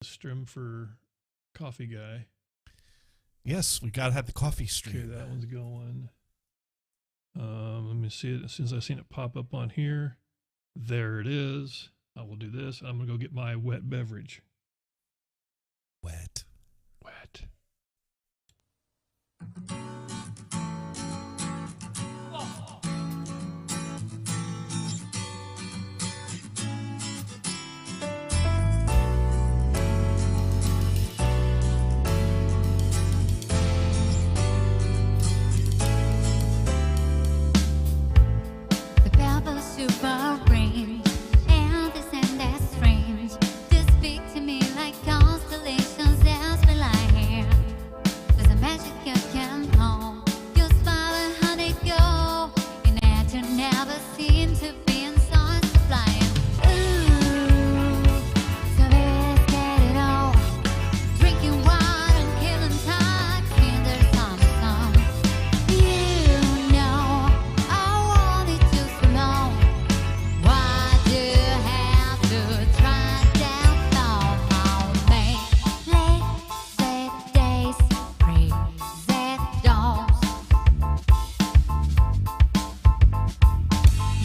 Strim for coffee guy. Yes, we gotta have the coffee stream. Okay, that one's going. Let me see it. As soon as I've seen it pop up on here, there it is. I will do this. I'm gonna go get my wet beverage. Wet. Super range and this and that strange. To speak to me like constellations as we lie here. There's a magic you can hold. You smile and honey go. And that you never seem to be in sight of flying. Ooh, so let's get it on. Drinking wine and killing time. In the summer. You know I wanted you so long. Why do you have to try down on me? Lazy days, crazy daws.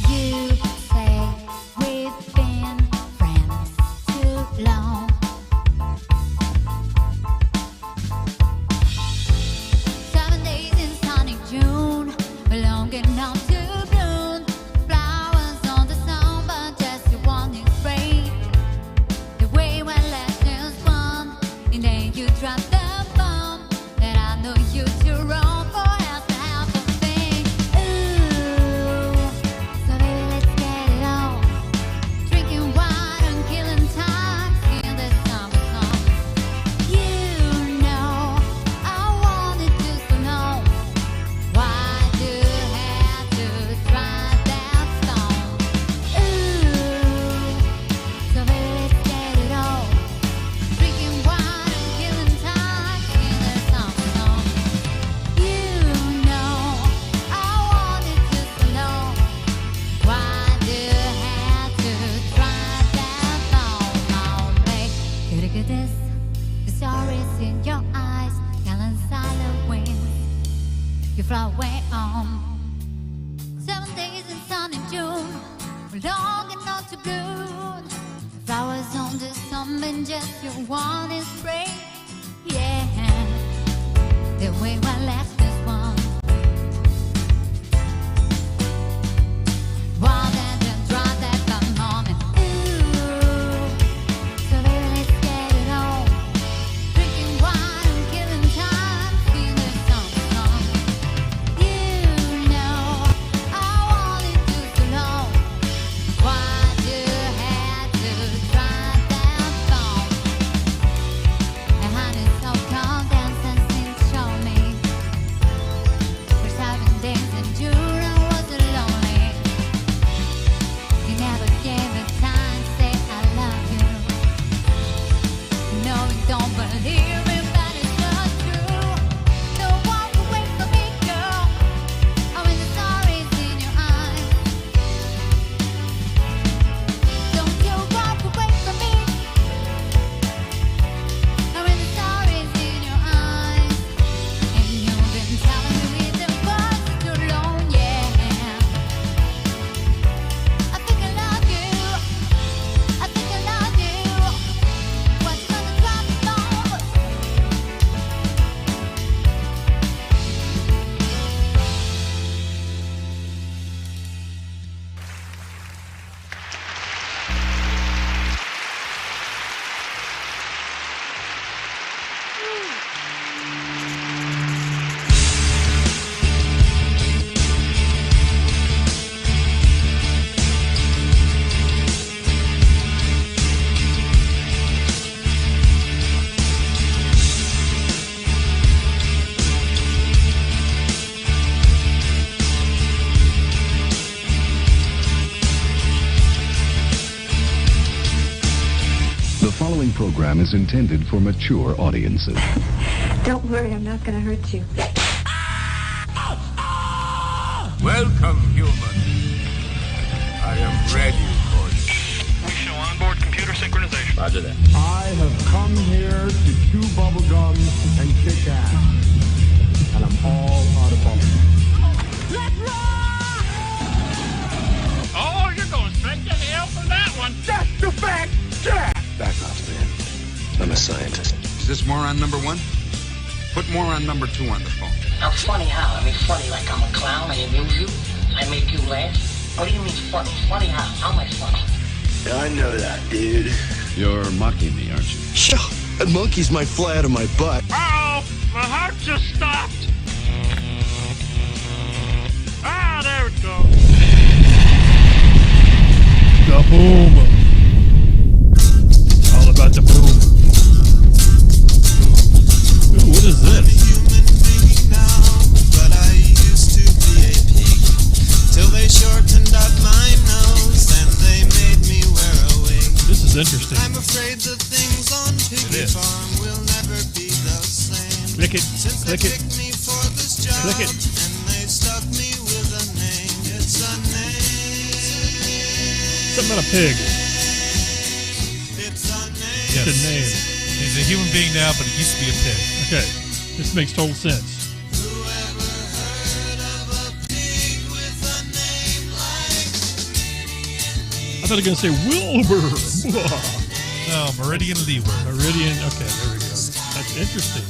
You say we've been friends too long. 7 days in sunny June, long enough to bloom. Flowers on the sun, but just you want it straight. The way when lessons run, and then you drop the bomb. That I know you too wrong for us to have a thing. Ooh, so baby, let's get it on. Drinking wine and killing time in the summer sun. You know I wanted you so long. Why do you have to try that song? Ooh, so baby, let's get it on. Drinking wine and killing time in the summer sun. You know I wanted you so long. Why do you have to try that song on me? Could I get this? The stories in your eyes, telling silent winds. You fly away on 7 days in sunny June, long enough to bloom. Flowers on the sun, and just you want is spray. Yeah, the way one left this one. Wild and then dry that come on and ooh, so baby, let's get it on. Drinking wine and killing time, feeling something. You know I wanted you so long. Why do you have to try that song? And honey, so calm down, sensing show me. For 7 days in June, I was lonely. You never gave me time, say I love you. No, you don't believe me, but it's not true. Don't walk away from me, girl. Oh, when the story's in your eyes. Don't you walk away from me. Oh, when the story's in your eyes. And you've been telling me we've been buzzing too long, yeah. I think I love you. I think I love you. What's gonna drop the bomb? The following program is intended for mature audiences. Don't worry, I'm not going to hurt you. Welcome, human. I am ready for you. We show onboard computer synchronization. Roger that. I have come here to chew bubblegum and kick ass. And I'm all out of bubblegum. Let's rock! Oh, you're going straight to hell for that one. That's the fact, Jack! Back off, man. I'm a scientist. Is this moron number one? Put moron number two on the phone. I'm funny how? I mean, funny like I'm a clown, I amuse you, I make you laugh. What do you mean funny? Funny how? How am I funny? I know that, dude. You're mocking me, aren't you? Sure. That monkey's might fly out of my butt. Uh-oh, my heart just stopped. Ah, there it goes. The boom. All about the boom. Ooh, what is this? Till they shortened up my nose and they made me wear a wig. This is interesting. I'm afraid the things on Piggy Farm will never be the same. Click it. Since Click they it. picked me for this job Click it. and they stuck me with a name. It's a name. Something about a pig. It's a name. It's a name. He's a human being now, but he used to be a pig. Okay. This makes total sense. I thought you were going to say Wilbur. No, Meridian Leeward. Meridian. Okay, there we go. That's interesting.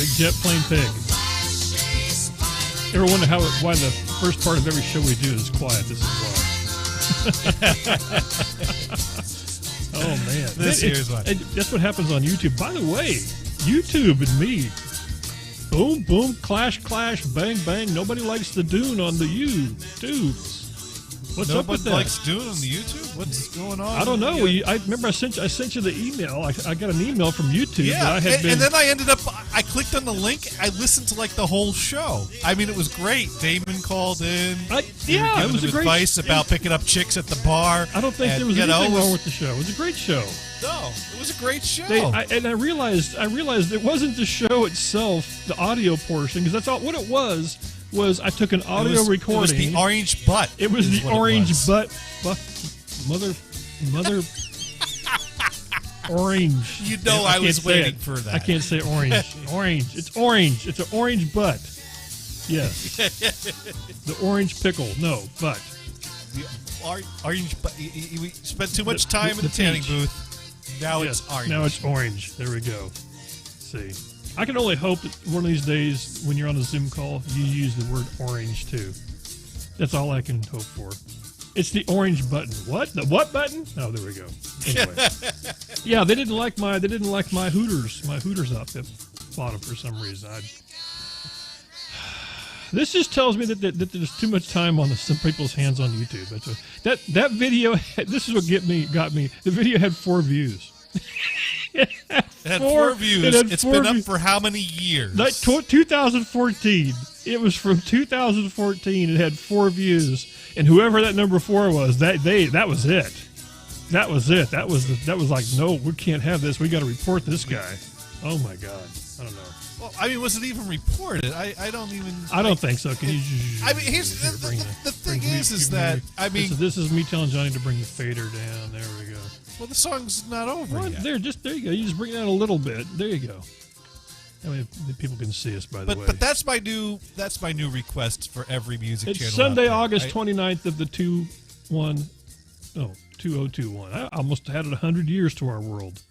Big jet plane pig. Ever wonder why the first part of every show we do is quiet? This is why. Oh, man. Here's why. That's what happens on YouTube. By the way, YouTube and me. Boom, boom, clash, clash, bang, bang. Nobody likes the Dune on the YouTubes. What's up with that? Nobody likes Dune on the YouTube? What's going on? I don't know. I remember I sent you the email. I got an email from YouTube. Yeah, that I had and then I clicked on the link. I listened to like the whole show. I mean, it was great. Damon called in. It was a great advice about picking up chicks at the bar. I don't think there was anything wrong with the show. It was a great show. No, it was a great show. I realized it wasn't the show itself, the audio portion, because that's all. What it was I took an audio recording. It was the orange butt. It was the orange butt. Mother. Orange. You know, I was waiting for that. I can't say orange. Orange. It's orange. It's an orange butt. Yes. The orange pickle. No, butt. The orange butt. We spent too much time in the tanning booth. Now it's orange. Now it's orange. There we go. Let's see. I can only hope that one of these days when you're on a Zoom call, you use the word orange too. That's all I can hope for. It's the orange button. What? The what button? Oh, there we go. Anyway. Yeah, they didn't like my Hooters outfit bottom for some reason. This just tells me that there's too much time on some people's hands on YouTube. That video. This is what got me. The video had 4 views. It had 4 views. It's been up for how many years? 2014. It was from 2014. It had 4 views, and whoever that number 4 was, that was it. That was it. That was like, no, we can't have this. We got to report this guy. Oh my God. I don't know. Well, I mean, was it even reported? I don't even. I don't think so. Can you? I mean, here's the thing is that I mean, this is me telling Johnny to bring the fader down. There we go. Well, the song's not over yet. There you go. You just bring it down a little bit. There you go. I mean, people can see us, by the way. But that's my new request for every music channel. It's Sunday, August 29th of the 2021. I almost had it 100 years to our world.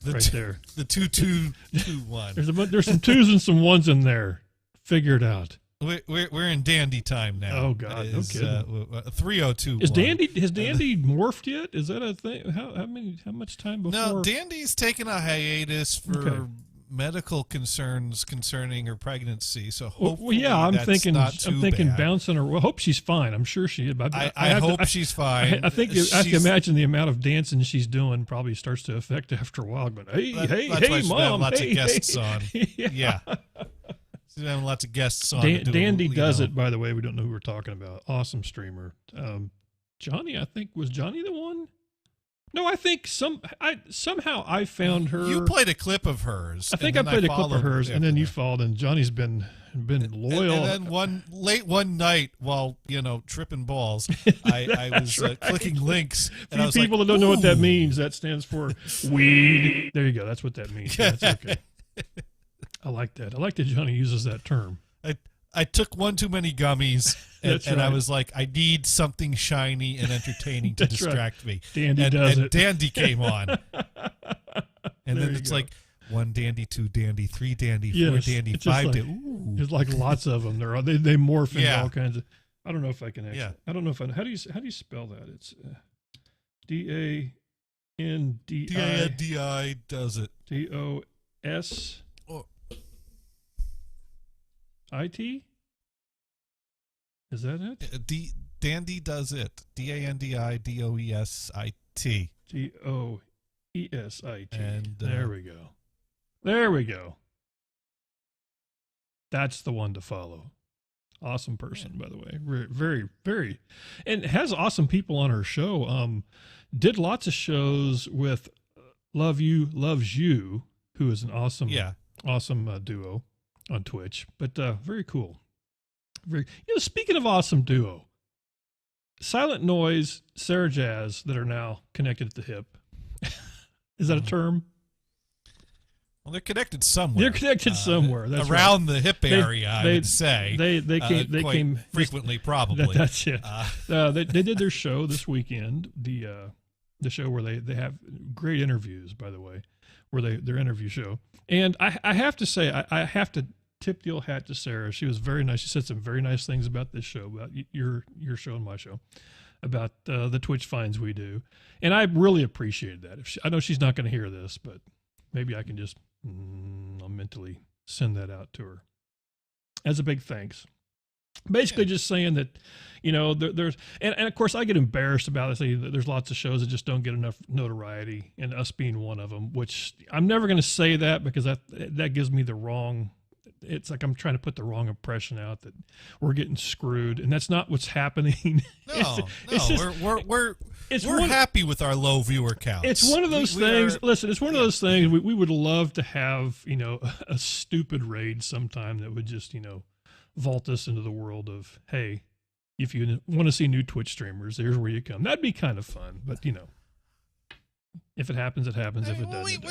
There. The 2221. There's some 2s and some 1s in there. Figure it out. We're in dandy time now. Oh God, no kidding. 302. Has Dandy morphed yet? Is that a thing? How much time before? No, Dandy's taken a hiatus for medical concerns concerning her pregnancy. So hopefully, I'm thinking bad. bouncing her. Well, I hope she's fine. I'm sure she is. I hope she's fine. I think I can imagine the amount of dancing she's doing probably starts to affect after a while. But hey, mom, lots of guests on. Yeah. She's having lots of guests on. Dandy does it, by the way. We don't know who we're talking about. Awesome streamer. Johnny, I think, was Johnny the one? No, I think somehow I found her. You played a clip of hers. I think I played a clip of hers, and then you followed, and Johnny's been loyal. And then one night, while tripping balls, I was clicking links. And I was people like, that don't know what that means, that stands for weed. There you go. That's what that means. That's okay. I like that. I like that Johnny uses that term. I took one too many gummies, and right. I was like, I need something shiny and entertaining to distract me. Dandy does it. Dandy came on. And then it's go. like 1 dandy, 2 dandy, 3 dandy, 4 Yes, dandy, it's 5 like, dandy. Ooh. There's like lots of them. They morph into Yeah. all kinds of. I don't know if I can actually. Yeah. I don't know if I. How do you spell that? It's DANDI. DANDI does it. DOS. IT? Is that it? Dandy does it. DANDIDOESIT. DOESIT. And there we go. There we go. That's the one to follow. Awesome person, by the way. Very, very, very, and has awesome people on her show. Did lots of shows with Love You Loves You, who is an awesome duo on Twitch. But very cool. Speaking of awesome duo, Silent Noise, Sarah Jazz, that are now connected at the hip. Is that a term? Well, they're connected somewhere. They're connected somewhere. That's around right. the hip area, I would say. They came frequently, probably. That's it. They did their show this weekend. The show where they have great interviews, by the way, their interview show. And I have to say, I have to tip the old hat to Sarah. She was very nice. She said some very nice things about this show, about your show and my show, about the Twitch finds we do. And I really appreciated that. I know she's not going to hear this, but maybe I can just I'll mentally send that out to her as a big thanks. Basically, just saying that, there's and of course I get embarrassed about it. Say that there's lots of shows that just don't get enough notoriety, and us being one of them. Which I'm never going to say that because that gives me the wrong. It's like I'm trying to put the wrong impression out that we're getting screwed, and that's not what's happening. We're happy with our low viewer count. It's one of those things. Listen, it's one of those things. We would love to have a stupid raid sometime that would just vault us into the world of, hey, if you want to see new Twitch streamers, there's where you come. That'd be kind of fun, but if it happens, it happens. If it doesn't,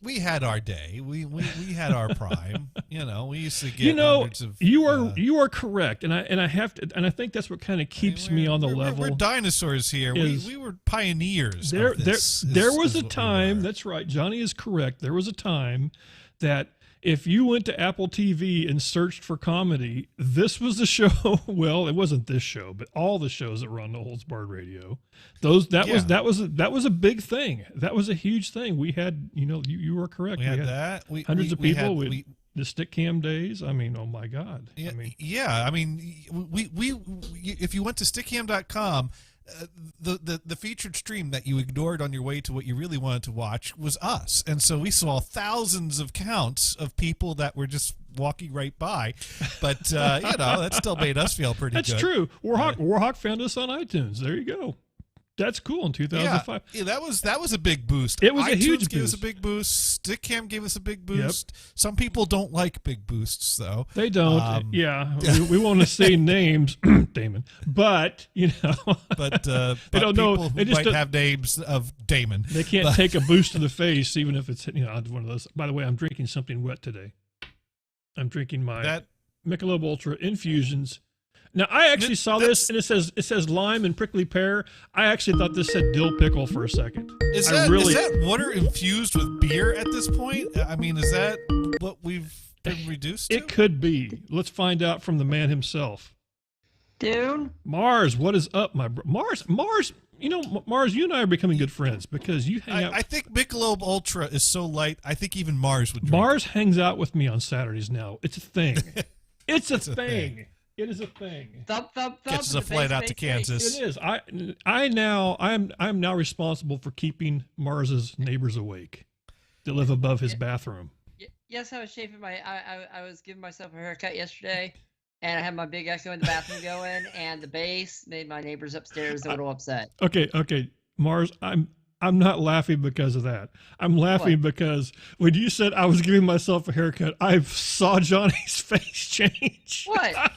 we had our day. We had our prime. We used to get hundreds of. You are correct, and I have to, and I think that's what kind of keeps me on the level. We're dinosaurs here. We were pioneers. There was a time. That's right. Johnny is correct. There was a time that if you went to Apple TV and searched for comedy, this was the show. Well, it wasn't this show, but all the shows that were on No Holds Barred Radio. That was a big thing. That was a huge thing. We had, you were correct. We had that. Hundreds of people. The stick cam days. I mean, oh my God. Yeah, if you went to stickcam.com, the featured stream that you ignored on your way to what you really wanted to watch was us, and so we saw thousands of counts of people that were just walking right by, but that still made us feel pretty good. That's true. Warhawk found us on iTunes. There you go. That's cool. In 2005, yeah, that was a big boost. It was iTunes a huge boost. Gave us a big boost. Stickcam gave us a big boost. Yep. Some people don't like big boosts, though. They don't. We want to say names, Damon, but but they don't know. They just might have names of Damon. They can't take a boost to the face, even if it's one of those. By the way, I'm drinking something wet today. I'm drinking my Michelob Ultra Infusions. Now, I actually saw this, and it says lime and prickly pear. I actually thought this said dill pickle for a second. Is that water infused with beer at this point? I mean, is that what we've been reduced to? It could be. Let's find out from the man himself. Dune? Mars, what is up, my bro? Mars, Mars, you and I are becoming good friends because you hang out. I think Michelob Ultra is so light, I think even Mars would drink. Mars hangs out with me on Saturdays now. It's a thing. It's a thing. It is a thing. Thump, thump, thump. Gets us a flight out to Kansas. It is. I'm now responsible for keeping Mars's neighbors awake that live above his bathroom. Yes, I was shaving I was giving myself a haircut yesterday, and I had my big echo in the bathroom going, and the bass made my neighbors upstairs a little upset. Okay. Mars, I'm not laughing because of that. I'm laughing because when you said I was giving myself a haircut, I saw Johnny's face change. What?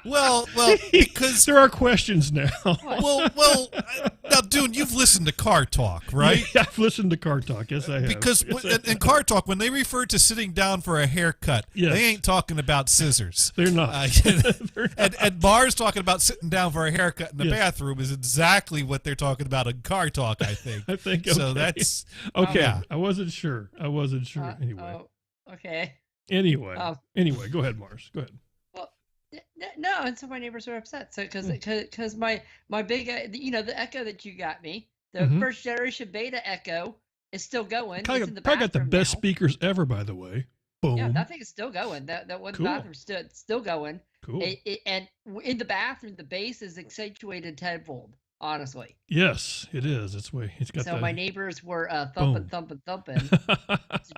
Well, because there are questions now. Well, now, Dune, you've listened to Car Talk, right? Yeah, I've listened to Car Talk. Yes, I have. Because in Car Talk, when they refer to sitting down for a haircut, they ain't talking about scissors. They're not. They're not. And Mars talking about sitting down for a haircut in the bathroom is exactly what they're talking about in Car Talk, I think. I think so. Okay. That's okay. Yeah. I wasn't sure. Anyway. Okay. Anyway, go ahead, Mars. Go ahead. No, and so my neighbors were upset. So because my big, the Echo that you got me, the first generation Beta Echo is still going. Probably got the best speakers ever, by the way. Boom. Yeah, that thing is still going. That one bathroom still going. Cool. And in the bathroom, the bass is accentuated tenfold. Honestly. Yes, it is. It's got. So my neighbors were thumping to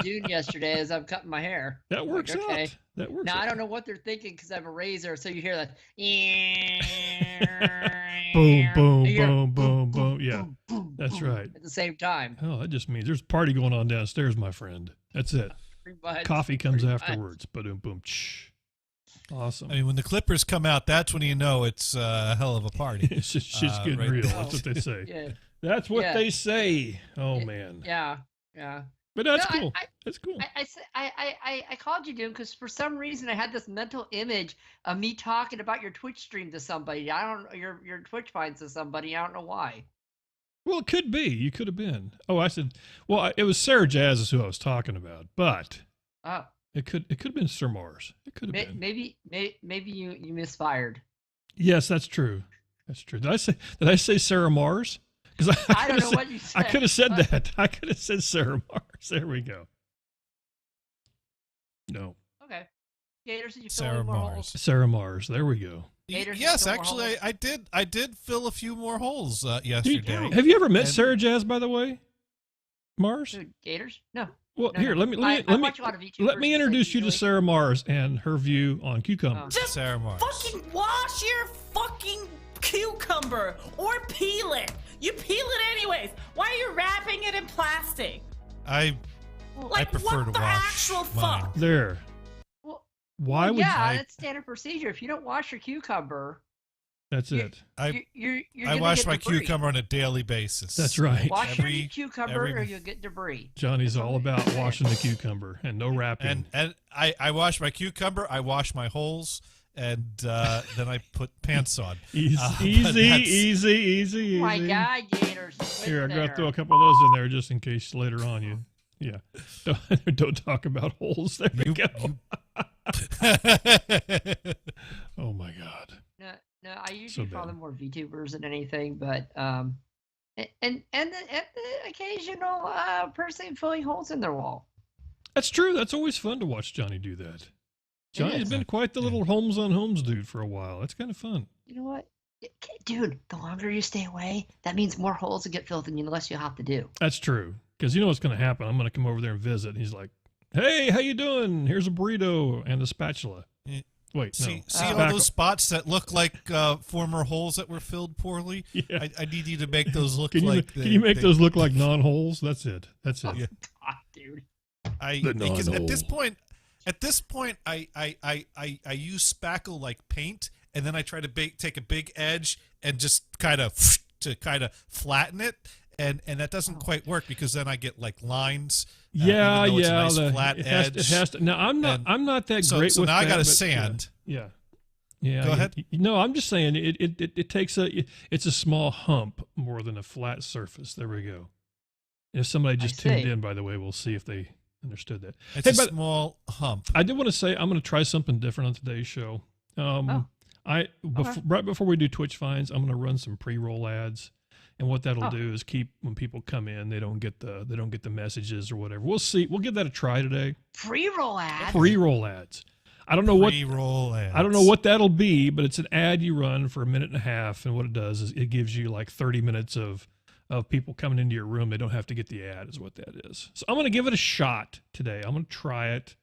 Dune yesterday as I'm cutting my hair. That works out. That works. Now I don't know what they're thinking because I have a razor, so you hear that. Boom, boom, boom, boom. Yeah, that's right. At the same time. Oh, that just means there's a party going on downstairs, my friend. That's it. Coffee comes afterwards. Boom, boom. Awesome. I mean, when the Clippers come out, that's when you know it's a hell of a party. It's just shit's getting right real. there. That's what they say. Yeah. That's what they say. Oh man. Yeah. But that's cool. That's cool. I called you, Dune, because for some reason I had this mental image of me talking about your Twitch stream to somebody. I don't your Twitch finds to somebody. I don't know why. Well, it could be. You could have been. Oh, I said. Well, it was Sarah Jazz is who I was talking about, but. Oh. It could have been Sir Mars. It could have been. Maybe you misfired. Yes, that's true. That's true. Did I say Sarah Mars? Because I don't know what you said. I could have said that. I could have said Sarah Mars. There we go. No. Okay. Gators, did you Sarah fill in more Mars. holes? Sarah Mars. There we go. Gators, Yes, actually, I did fill a few more holes yesterday. Have you ever met Sarah Jazz, by the way? Mars? Dude, Gators? No. Well, No, here, no. let watch a lot of me YouTubers introduce like you to really- Sarah Mars and her view on cucumbers. Just Sarah Mars. fucking wash your fucking cucumber or peel it. You peel it anyways. Why are you wrapping it in plastic? I prefer to what the wash actual mine. fuck? There. Well, Why would that's standard procedure. If you don't wash your cucumber, That's it. you're I gonna wash get my debris. cucumber on a daily basis. That's right. Wash your cucumber or you'll get debris. Johnny's all about washing the cucumber and no wrapping. And I wash my cucumber, I wash my holes, and then I put pants on. Easy. Oh my God, Gators. Here, I'm gonna throw a couple of those in there just in case later on you. Yeah. Don't talk about holes. There you go. Oh my God. No, I usually follow more VTubers than anything, but and the occasional person filling holes in their wall. That's true. That's always fun to watch Johnny do that. Johnny's been quite the little homes on homes dude for a while. That's kind of fun. You know what? Dude, the longer you stay away, that means more holes will get filled than the less you have to do. That's true. Because you know what's going to happen. I'm going to come over there and visit. And he's like, hey, how you doing? Here's a burrito and a spatula. Wait, see no. all those spots that look like former holes that were filled poorly? Yeah. I need you to make those look Can you make those look like non-holes? That's it. That's it. Oh, God, dude. Because at this point, I use spackle like paint, and then I try to take a big edge and just kind of flatten it, and that doesn't quite work because then I get like lines. Yeah, even though it's yeah. a nice flat edge. It has to. Now I'm not that great. So with now that, I got to but, sand. Yeah. Go ahead. No, I'm just saying it takes it's a small hump more than a flat surface. There we go. If somebody just tuned in, by the way, we'll see if they understood that. It's a small hump. I did want to say I'm going to try something different on today's show. Right before we do Twitch finds, I'm going to run some pre-roll ads, and what that'll do is keep when people come in, they don't get the messages or whatever. We'll see. We'll give that a try today. Pre-roll ads. Pre-roll ads. I don't know what that'll be, but it's an ad you run for a minute and a half, and what it does is it gives you like 30 minutes of people coming into your room. They don't have to get the ad, is what that is. So I'm going to give it a shot today. I'm going to try it.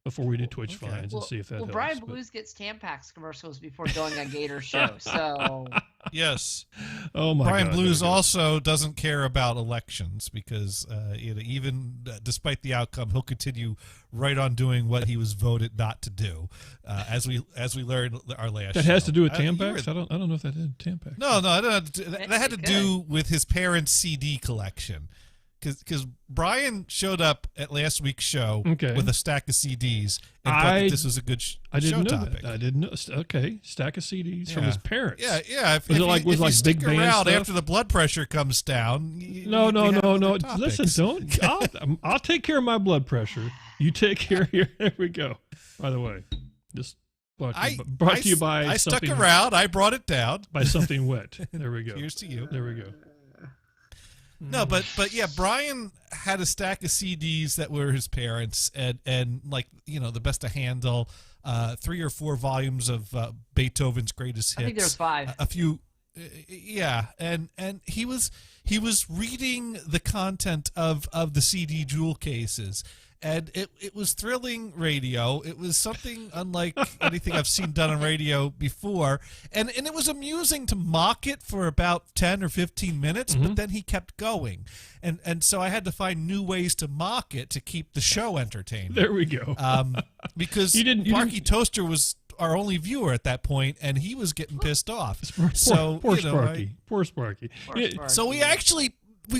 before we do Twitch finds and see if that helps. Brian Blues gets Tampax commercials before going on Gator show, so yes. Oh my Brian God, Blues also doesn't care about elections because even despite the outcome, he'll continue right on doing what he was voted not to do. As we learned our last. That has show. to do with Tampax. I don't know if that did Tampax. No, that had to do with his parents' CD collection. Because Brian showed up at last week's show with a stack of CDs and thought that this was a good show topic. I didn't know. Okay, stack of CDs from his parents. Yeah. Was it like stick big band around stuff? after the blood pressure comes down? No. Listen, don't. I'll take care of my blood pressure. You take care of your. There we go. By the way, just brought to you by. I stuck around. I brought it down by something wet. There we go. Cheers to you. There we go. No, but yeah, Brian had a stack of CDs that were his parents, and like the best to handle, 3 or 4 volumes of Beethoven's greatest hits. I think there's 5. A few, yeah, and he was reading the content of the CD jewel cases. And it was thrilling radio. It was something unlike anything I've seen done on radio before. And it was amusing to mock it for about 10 or 15 minutes, but then he kept going. And so I had to find new ways to mock it to keep the show entertaining. There we go. Because Sparky Toaster was our only viewer at that point, and he was getting pissed off. Poor Sparky. Poor Sparky. So we actually...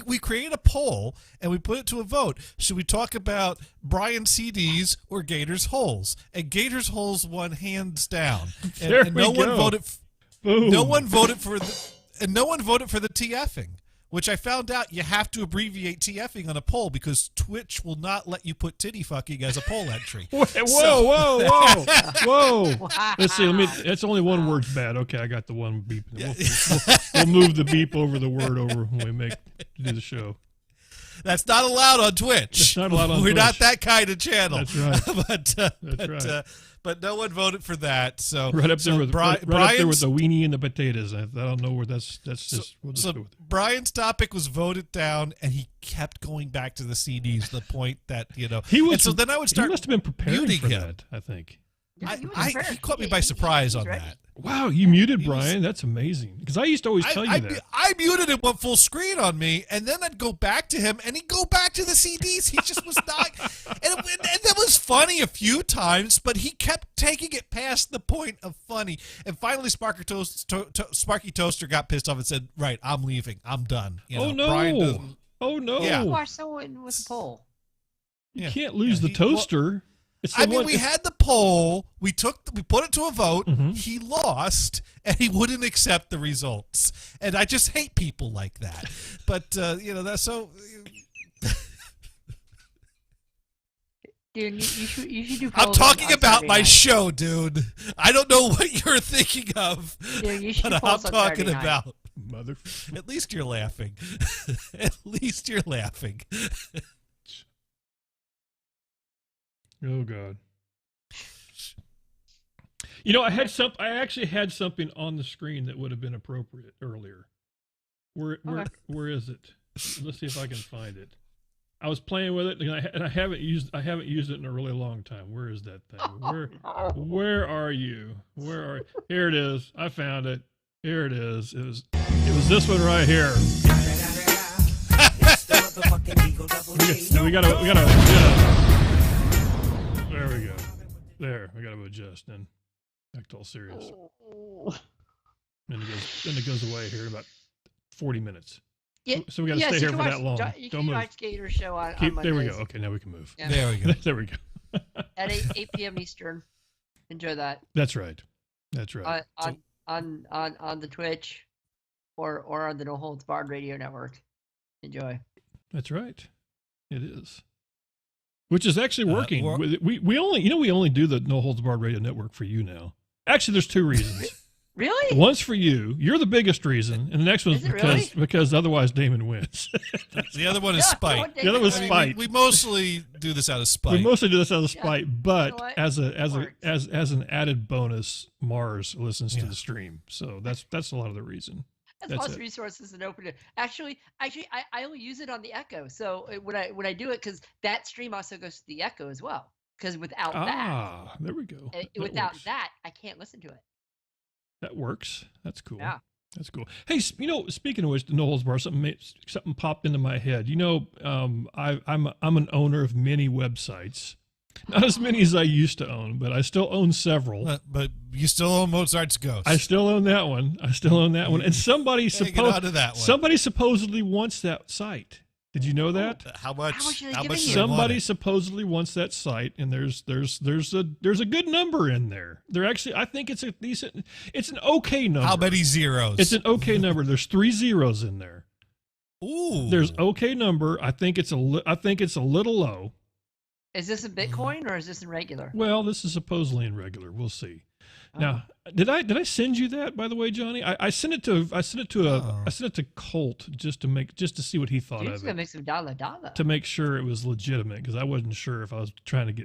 We created a poll and we put it to a vote. Should we talk about Brian's CDs or Gator's holes? And Gator's holes won hands down. And no one voted. No one voted for the TFing, which I found out you have to abbreviate TFing on a poll because Twitch will not let you put titty fucking as a poll entry. Whoa! Let's see. That's only one word's bad. Okay, I got the one beep. We'll move the beep over the word over when we do the show. That's not allowed on Twitch. It's not allowed on We're Twitch. not that kind of channel. That's right. But no one voted for that. So right up there with Brian's, the weenie and the potatoes. I don't know where that's just. We'll just go with it. Brian's topic was voted down, and he kept going back to the CDs to the point that he was. And so then I would start. He must have been preparing for him. that. I think. Yeah, he caught me by surprise on that. Wow, you muted Brian. That's amazing. Because I used to always tell you that. I muted him went full screen on me, and then I'd go back to him, and he'd go back to the CDs. He just was not. and that was funny a few times, but he kept taking it past the point of funny. And finally, Sparky Toaster got pissed off and said, "Right, I'm leaving. I'm done." Oh no! Yeah. Watch someone with a poll. You can't lose the toaster. We had the poll. We put it to a vote. He lost, and he wouldn't accept the results. And I just hate people like that. But that's so. Dude, you should do. I'm talking about my show, dude. I don't know what you're thinking of. Dude, you should but I'm talking about. At least you're laughing. At least you're laughing. Oh God! I actually had something on the screen that would have been appropriate earlier. Where is it? Let's see if I can find it. I was playing with it, and I haven't used it in a really long time. Where is that thing? Where are you? Here it is. I found it. Here it is. It was this one right here. we gotta. There we go. There, I got to adjust and act all serious. And it goes away here in about 40 minutes. Yeah, so we got to stay here for that long. You can watch Gator show on There we go. Okay, now we can move. Yeah. There we go. There we go. At 8 p.m. Eastern. Enjoy that. That's right. On the Twitch or on the No Holds Barred Radio Network. Enjoy. That's right. It is. Which is actually working. We only do the No Holds Barred Radio Network for you now. Actually, there's 2 reasons. Really? One's for you. You're the biggest reason, and the next one's because otherwise Damon wins. The other one is spite. The other one's spite. We mostly do this out of spite. But as an added bonus, Mars listens to the stream, so that's a lot of the reason. That's plus resources and open it. Actually, I only use it on the Echo. So when I do it, because that stream also goes to the Echo as well. Because without there we go. without works. that, I can't listen to it. That works. That's cool. Yeah. That's cool. Hey, speaking of which, Knowles Bar, something popped into my head. I'm an owner of many websites. Not as many as I used to own, but I still own several. But you still own Mozart's Ghost. I still own that one. And somebody supposedly wants that site. Did you know that? How much? How much Somebody supposedly wants that site, and there's a good number in there. I think it's an okay number. How many zeros? It's an okay number. There's 3 zeros in there. Ooh. There's okay number. I think it's a little low. Is this in Bitcoin or is this in regular? Well, this is supposedly in regular. We'll see. Now, did I send you that, by the way, Johnny? I sent it to Colt just to see what he thought Dude's of gonna it. make some dollar. To make sure it was legitimate, because I wasn't sure if I was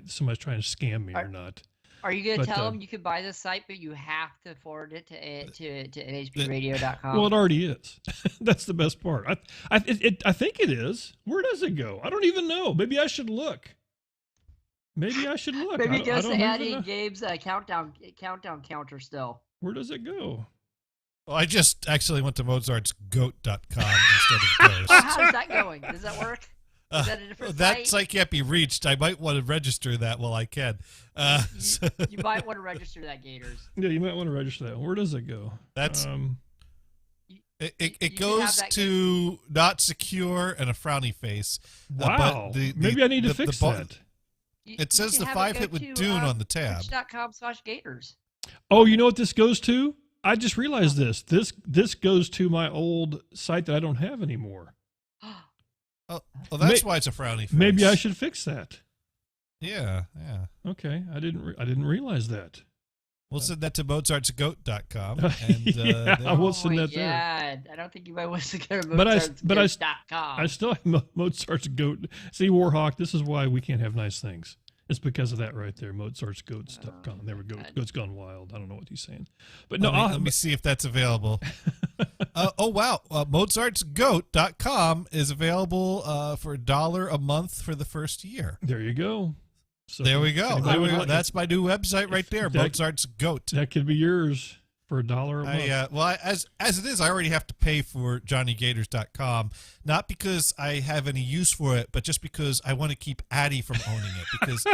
somebody's trying to scam me or not. Are you gonna tell them you can buy this site, but you have to forward it to nhpradio.com? Well, it already is. That's the best part. I think it is. Where does it go? I don't even know. Maybe I should look. Maybe it goes to Addy and Gabe's countdown counter still. Where does it go? Well, I just actually went to mozartsgoat.com instead of Ghost. How's that going? Does that work? Is that a different that site? site can't be reached. I might want to register that while I can. You might want to register that, Gators. Yeah, you might want to register that. Where does it go? That's it goes to not secure and a frowny face. Wow. Maybe I need to fix that. It says the 5-hit with Dune on the tab. Twitch.com/Gators. Oh, you know what this goes to? I just realized this. This goes to my old site that I don't have anymore. Oh, well, that's why it's a frowny face. Maybe I should fix that. Yeah. Okay, I didn't realize that. We'll send that to mozartsgoat.com. And I will send that there. Yeah, I don't think you might want to go to mozartsgoat.com. I still have Mozart's Goat. See, Warhawk, this is why we can't have nice things. It's because of that right there, mozartsgoats.com. There we go. Goat's gone wild. I don't know what he's saying. But no, let me see if that's available. Oh, wow. Mozartsgoat.com is available for $1 a month for the first year. There you go. So there we go. That's my new website right there, Mozart's Goat. That could be yours for $1 a month. Well, as it is, I already have to pay for JohnnyGators.com, not because I have any use for it, but just because I want to keep Addy from owning it. Because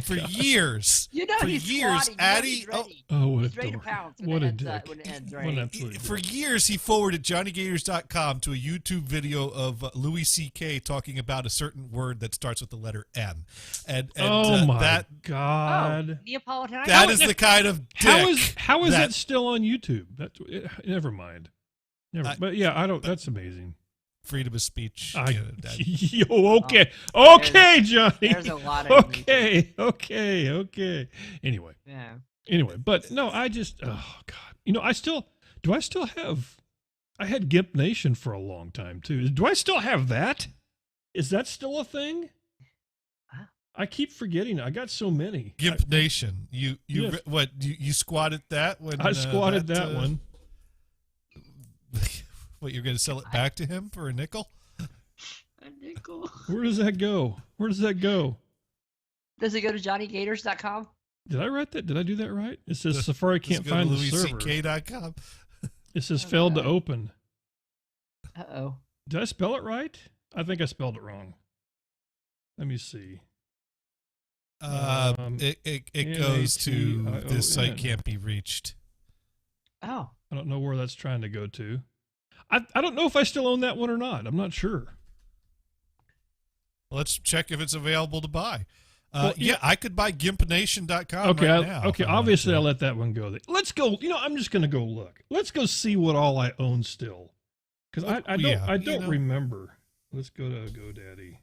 for years, Addy. He's ready to pounce when it ends, right? For years, he forwarded JohnnyGators.com to a YouTube video of Louis C.K. talking about a certain word that starts with the letter M. And my God! Neapolitan. That is the kind of dick. How is that still on YouTube? Never mind. But yeah, I don't. That's amazing. Freedom of speech. Okay, Johnny. There's a lot of okay. Anyway. Yeah. Anyway, but no, I just oh God. I still have. I had Gimp Nation for a long time too. Do I still have that? Is that still a thing? I keep forgetting. I got so many. Gimp Nation. You squatted that when I squatted that one. What, you're going to sell it back to him for a nickel? A nickel. Where does that go? Does it go to JohnnyGators.com? Did I write that? Did I do that right? It says Safari can't find the server. LouisCK.com. It says failed to open. Uh-oh. Did I spell it right? I think I spelled it wrong. Let me see. It goes to this site can't be reached. Oh. I don't know where that's trying to go to. I don't know if I still own that one or not. I'm not sure. Let's check if it's available to buy. I could buy GimpNation.com right now. Okay, obviously I'll let that one go. Let's go. I'm just going to go look. Let's go see what all I own still. Because I don't remember. Let's go to GoDaddy.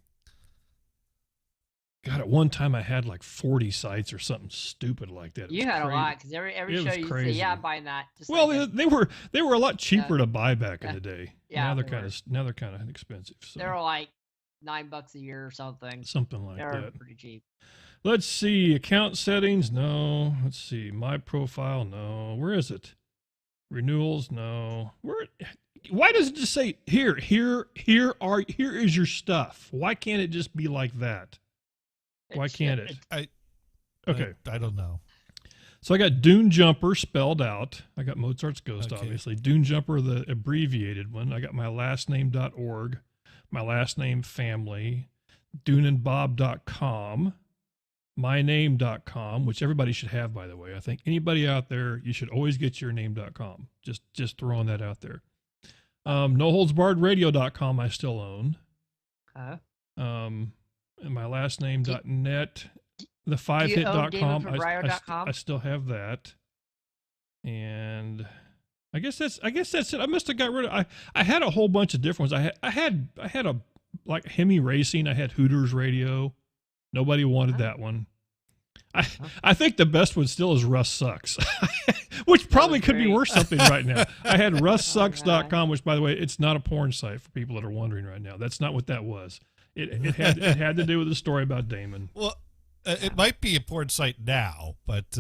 God, at one time I had like 40 sites or something stupid like that. You had a lot because every show you say, "Yeah, I'm buying that." They were a lot cheaper to buy back in the day. Yeah, now they're kind of expensive. So. They're like $9 a year or something. Something like that. They're pretty cheap. Let's see. Account settings, no. Let's see. My profile, no. Where is it? Renewals, no. Why does it just say here is your stuff? Why can't it just be like that? Why can't it? Okay. I don't know. So I got Dune Jumper spelled out. I got Mozart's Ghost, obviously. Dune Jumper, the abbreviated one. I got my lastname.org, my last name family, duneandbob.com, myname.com, which everybody should have, by the way. I think anybody out there, you should always get your name.com. Just throwing that out there. NoHoldsBarredRadio.com I still own. And my last name.net. The 5hit.com, I still have that. And I guess that's it. I must have got rid of I had a whole bunch of different ones. I had a like Hemi Racing, I had Hooters Radio. Nobody wanted that one. I think the best one still is Russ Sucks. Which probably could be worth something right now. I had russsucks.com, which by the way, it's not a porn site for people that are wondering right now. That's not what that was. It had to do with the story about Damon. Well, it might be a porn site now, but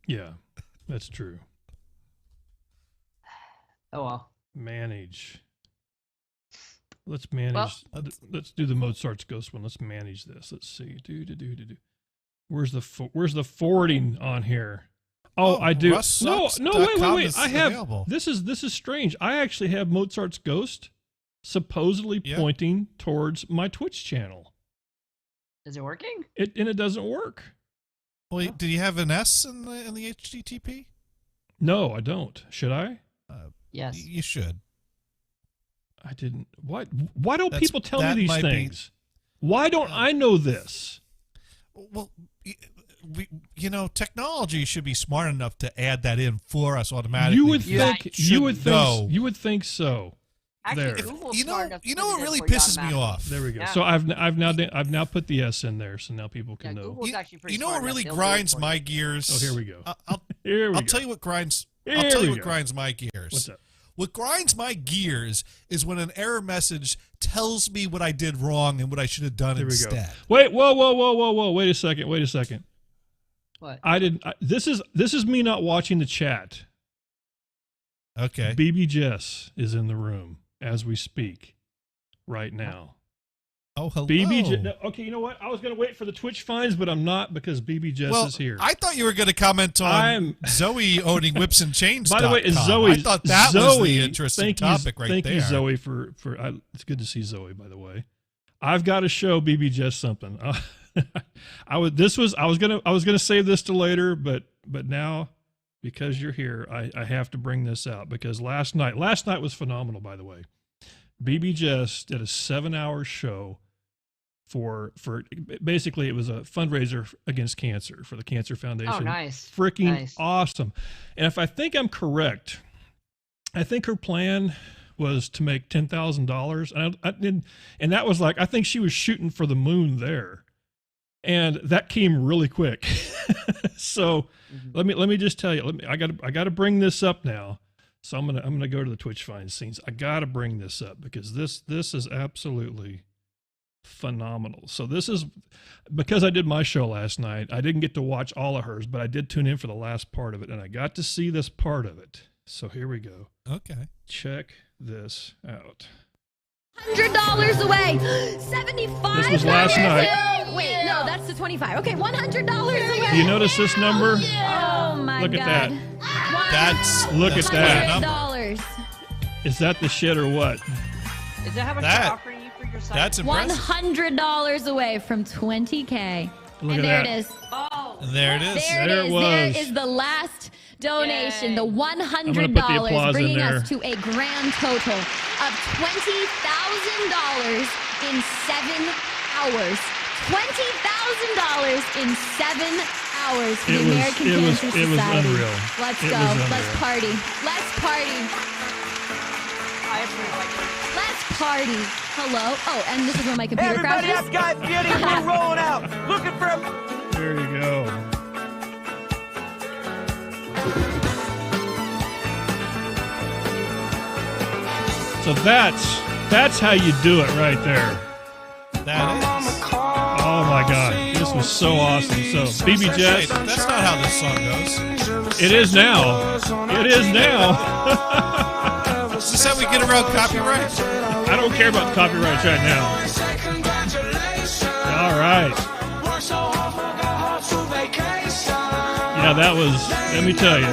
yeah, that's true. Oh well. Manage. Let's manage. Let's do the Mozart's Ghost one. Let's manage this. Let's see. Do. Where's the forwarding on here? Oh, I do. No, wait. I have available. This is strange. I actually have Mozart's Ghost supposedly pointing towards my Twitch channel. Is it working? It doesn't work. Well, did you have an S in the HTTP? No, I don't. Should I? Yes. You should. I didn't. Why don't people tell me these things? Why don't I know this? Well, technology should be smart enough to add that in for us automatically. You would think so. Actually, there. You know what really pisses me off? There we go. Yeah. So I've now put the S in there, so now people can know. You know what really grinds my gears? Oh, here we go. I'll tell you what grinds. I'll tell you what grinds my gears. What's up? What grinds my gears is when an error message tells me what I did wrong and what I should have done instead. Wait, whoa! Wait a second. What? This is me not watching the chat. Okay. BB Jess is in the room as we speak right now. Oh, hello. Okay, you know what? I was going to wait for the Twitch finds, but I'm not because BB Jess is here. I thought you were going to comment on Zoe owning whips and chains. By the way, Zoe. I thought that was the interesting topic right there. Thank you, Zoe, for it's good to see Zoe, by the way. I've got to show BB Jess something. I was gonna save this to later, but now because you're here, I have to bring this out because last night was phenomenal, by the way. BB Jess did a 7-hour show for basically it was a fundraiser against cancer for the Cancer Foundation. Oh, nice. Freaking awesome. And if I think I'm correct, I think her plan was to make $10,000. And that was like, I think she was shooting for the moon there. And that came really quick. So let me just tell you, I got to bring this up now. So I'm gonna go to the Twitch find scenes. I gotta bring this up because this is absolutely phenomenal. So this is because I did my show last night. I didn't get to watch all of hers, but I did tune in for the last part of it, and I got to see this part of it. So here we go. Okay. Check this out. $100 away. 75. This was last night. Wait, no, that's the 25. Okay, $100 away. Do you notice this number? Oh my God. Look at that. Look at that. $100. Is that the shit or what? Is that how much they're offering you for your site? That's impressive. $100 away from 20k. Look and at there that. it is. Oh. And there it is. There it is. was. There is the last donation, Yay. the $100, bringing us to a grand total of $20,000 in 7 hours. $20,000 in 7 hours for the American Cancer Society. It was unreal. Let's go. Let's party. Let's party. I approve it. Let's party. Hello. Oh, and this is when my computer Everybody, crashes. that's Guy Fieri. We're rolling out. Looking for a... There you go. So that's how you do it right there. That is. Oh my God, this was so awesome. So BB Jess, That's not how this song goes. it is now. It is now. Is this how we we get around copyright? I don't care about the copyrights right now. All right. Yeah, that was, let me tell you.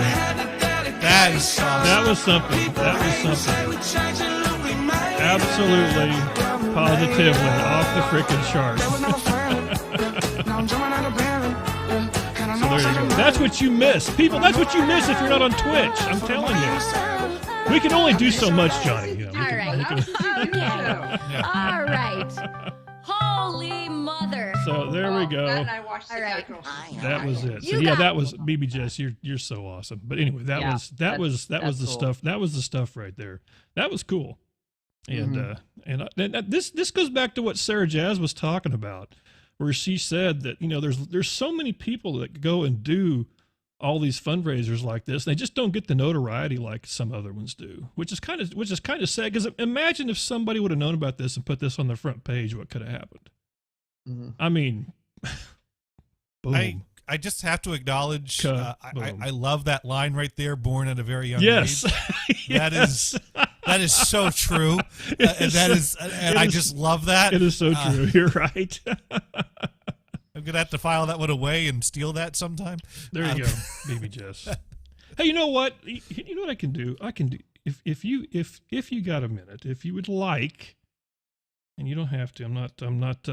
That is awesome. That was something. That was something. Absolutely, positively, off the frickin' chart. So there you go. That's what you miss. People, that's what you miss if you're not on Twitch. I'm telling you. We can only do so much, Johnny. You know, All right. Okay. All right. Holy mother. So there we go. And I watched All right. That was it. So You yeah, got that was BB Jess. You're so awesome. But anyway, that was the cool. stuff. That was the stuff right there. That was cool. And this goes back to what Sarah Jazz was talking about, where she said that, you know, there's so many people that go and do all these fundraisers like this. They just don't get the notoriety like some other ones do, which is kind of sad. Because imagine if somebody would have known about this and put this on the front page, what could have happened? Mm-hmm. I mean, boom. I just have to acknowledge, I love that line right there, born at a very young age. Yes. That is so true. I just love that. It is so true. You're right. I'm going to have to file that one away and steal that sometime. There you go, baby Jess. Hey, you know what? You know what I can do? I can do, if you got a minute, if you would like, and you don't have to, I'm not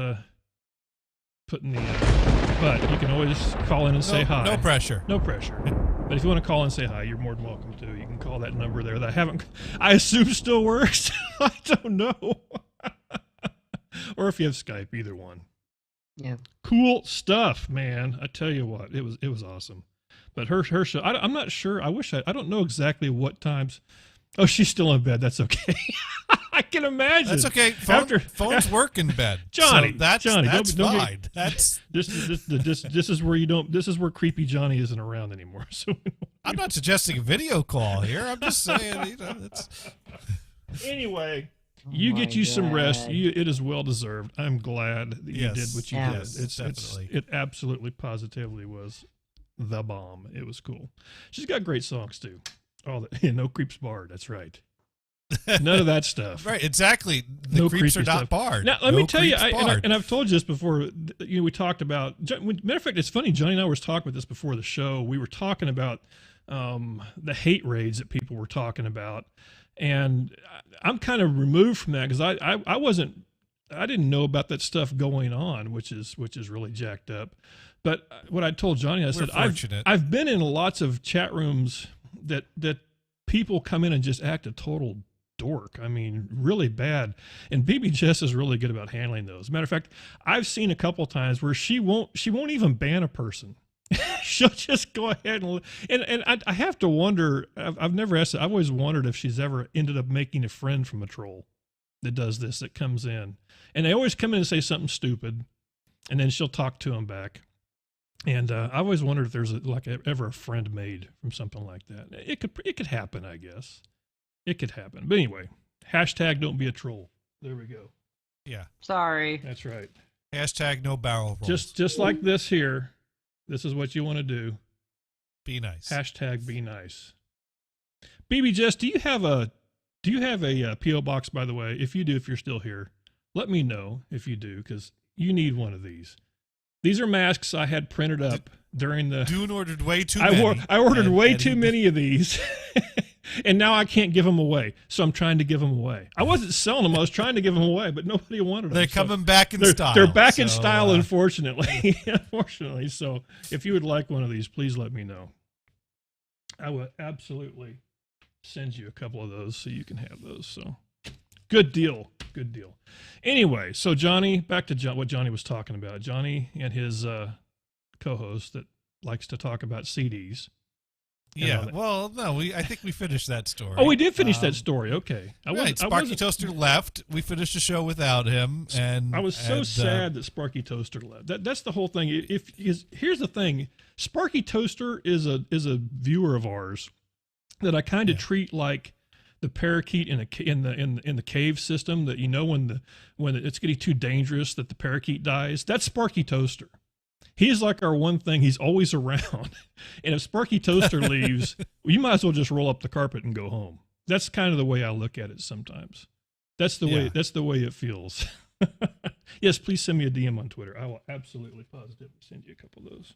putting the, but you can always call in and say hi. No pressure. No pressure. But if you want to call and say hi, you're more than welcome to. You can call that number there that I assume still works. I don't know. Or if you have Skype, either one. Yeah. Cool stuff, man. I tell you what, it was awesome. But her show, I'm not sure. I don't know exactly what times. Oh, she's still in bed. That's okay. I can imagine. That's okay. Phones work in bed. Johnny, so that's don't fine. This is where you don't. This is where creepy Johnny isn't around anymore. So I'm not suggesting a video call here. I'm just saying. Anyway, you get you some rest. It is well deserved. I'm glad that you did what you did. It absolutely positively was the bomb. It was cool. She's got great songs too. All that, no creeps barred. That's right. None of that stuff. Right, exactly. The creeps are not barred. Now, let me tell you, and I've told you this before, you know, we talked about, matter of fact, it's funny, Johnny and I were talking about this before the show. We were talking about the hate raids that people were talking about. And I'm kind of removed from that because I didn't know about that stuff going on, which is really jacked up. But what I told Johnny, I said, I've been in lots of chat rooms that people come in and just act a total dork. I mean, really bad. And BB Jess is really good about handling those. Matter of fact, I've seen a couple times where she won't even ban a person. She'll just go ahead and I have to wonder. I've never asked. I've always wondered if she's ever ended up making a friend from a troll that does this, that comes in, and they always come in and say something stupid, and then she'll talk to them back. And I always wondered if there's ever a friend made from something like that. It could happen, I guess. It could happen. But anyway, hashtag don't be a troll. There we go. Yeah. Sorry. That's right. Hashtag no barrel rolls. Just like this here. This is what you want to do. Be nice. Hashtag be nice. BB Jess, do you have a P.O. box, by the way? If you do, if you're still here, let me know if you do, because you need one of these. These are masks I had printed up during the... Dune ordered way too many. I ordered way too many of these, and now I can't give them away, so I'm trying to give them away. I wasn't selling them. I was trying to give them away, but nobody wanted them. They're coming back in style. They're back in style, unfortunately. Unfortunately. So if you would like one of these, please let me know. I will absolutely send you a couple of those so you can have those. So good deal. Good deal. Anyway, so Johnny, back to what Johnny was talking about. Johnny and his co-host that likes to talk about CDs. Yeah, well, no, I think we finished that story. Oh, we did finish that story. Okay. Sparky Toaster left. We finished the show without him, and I was so sad that Sparky Toaster left. That's the whole thing. Here's the thing: Sparky Toaster is a viewer of ours that I kind of treat like the parakeet in the cave system. That, you know, when it's getting too dangerous that the parakeet dies. That's Sparky Toaster. He's like our one thing. He's always around. And if Sparky Toaster leaves, you might as well just roll up the carpet and go home. That's kind of the way I look at it sometimes. That's the way it feels. Yes, please send me a DM on Twitter. I will absolutely positively send you a couple of those.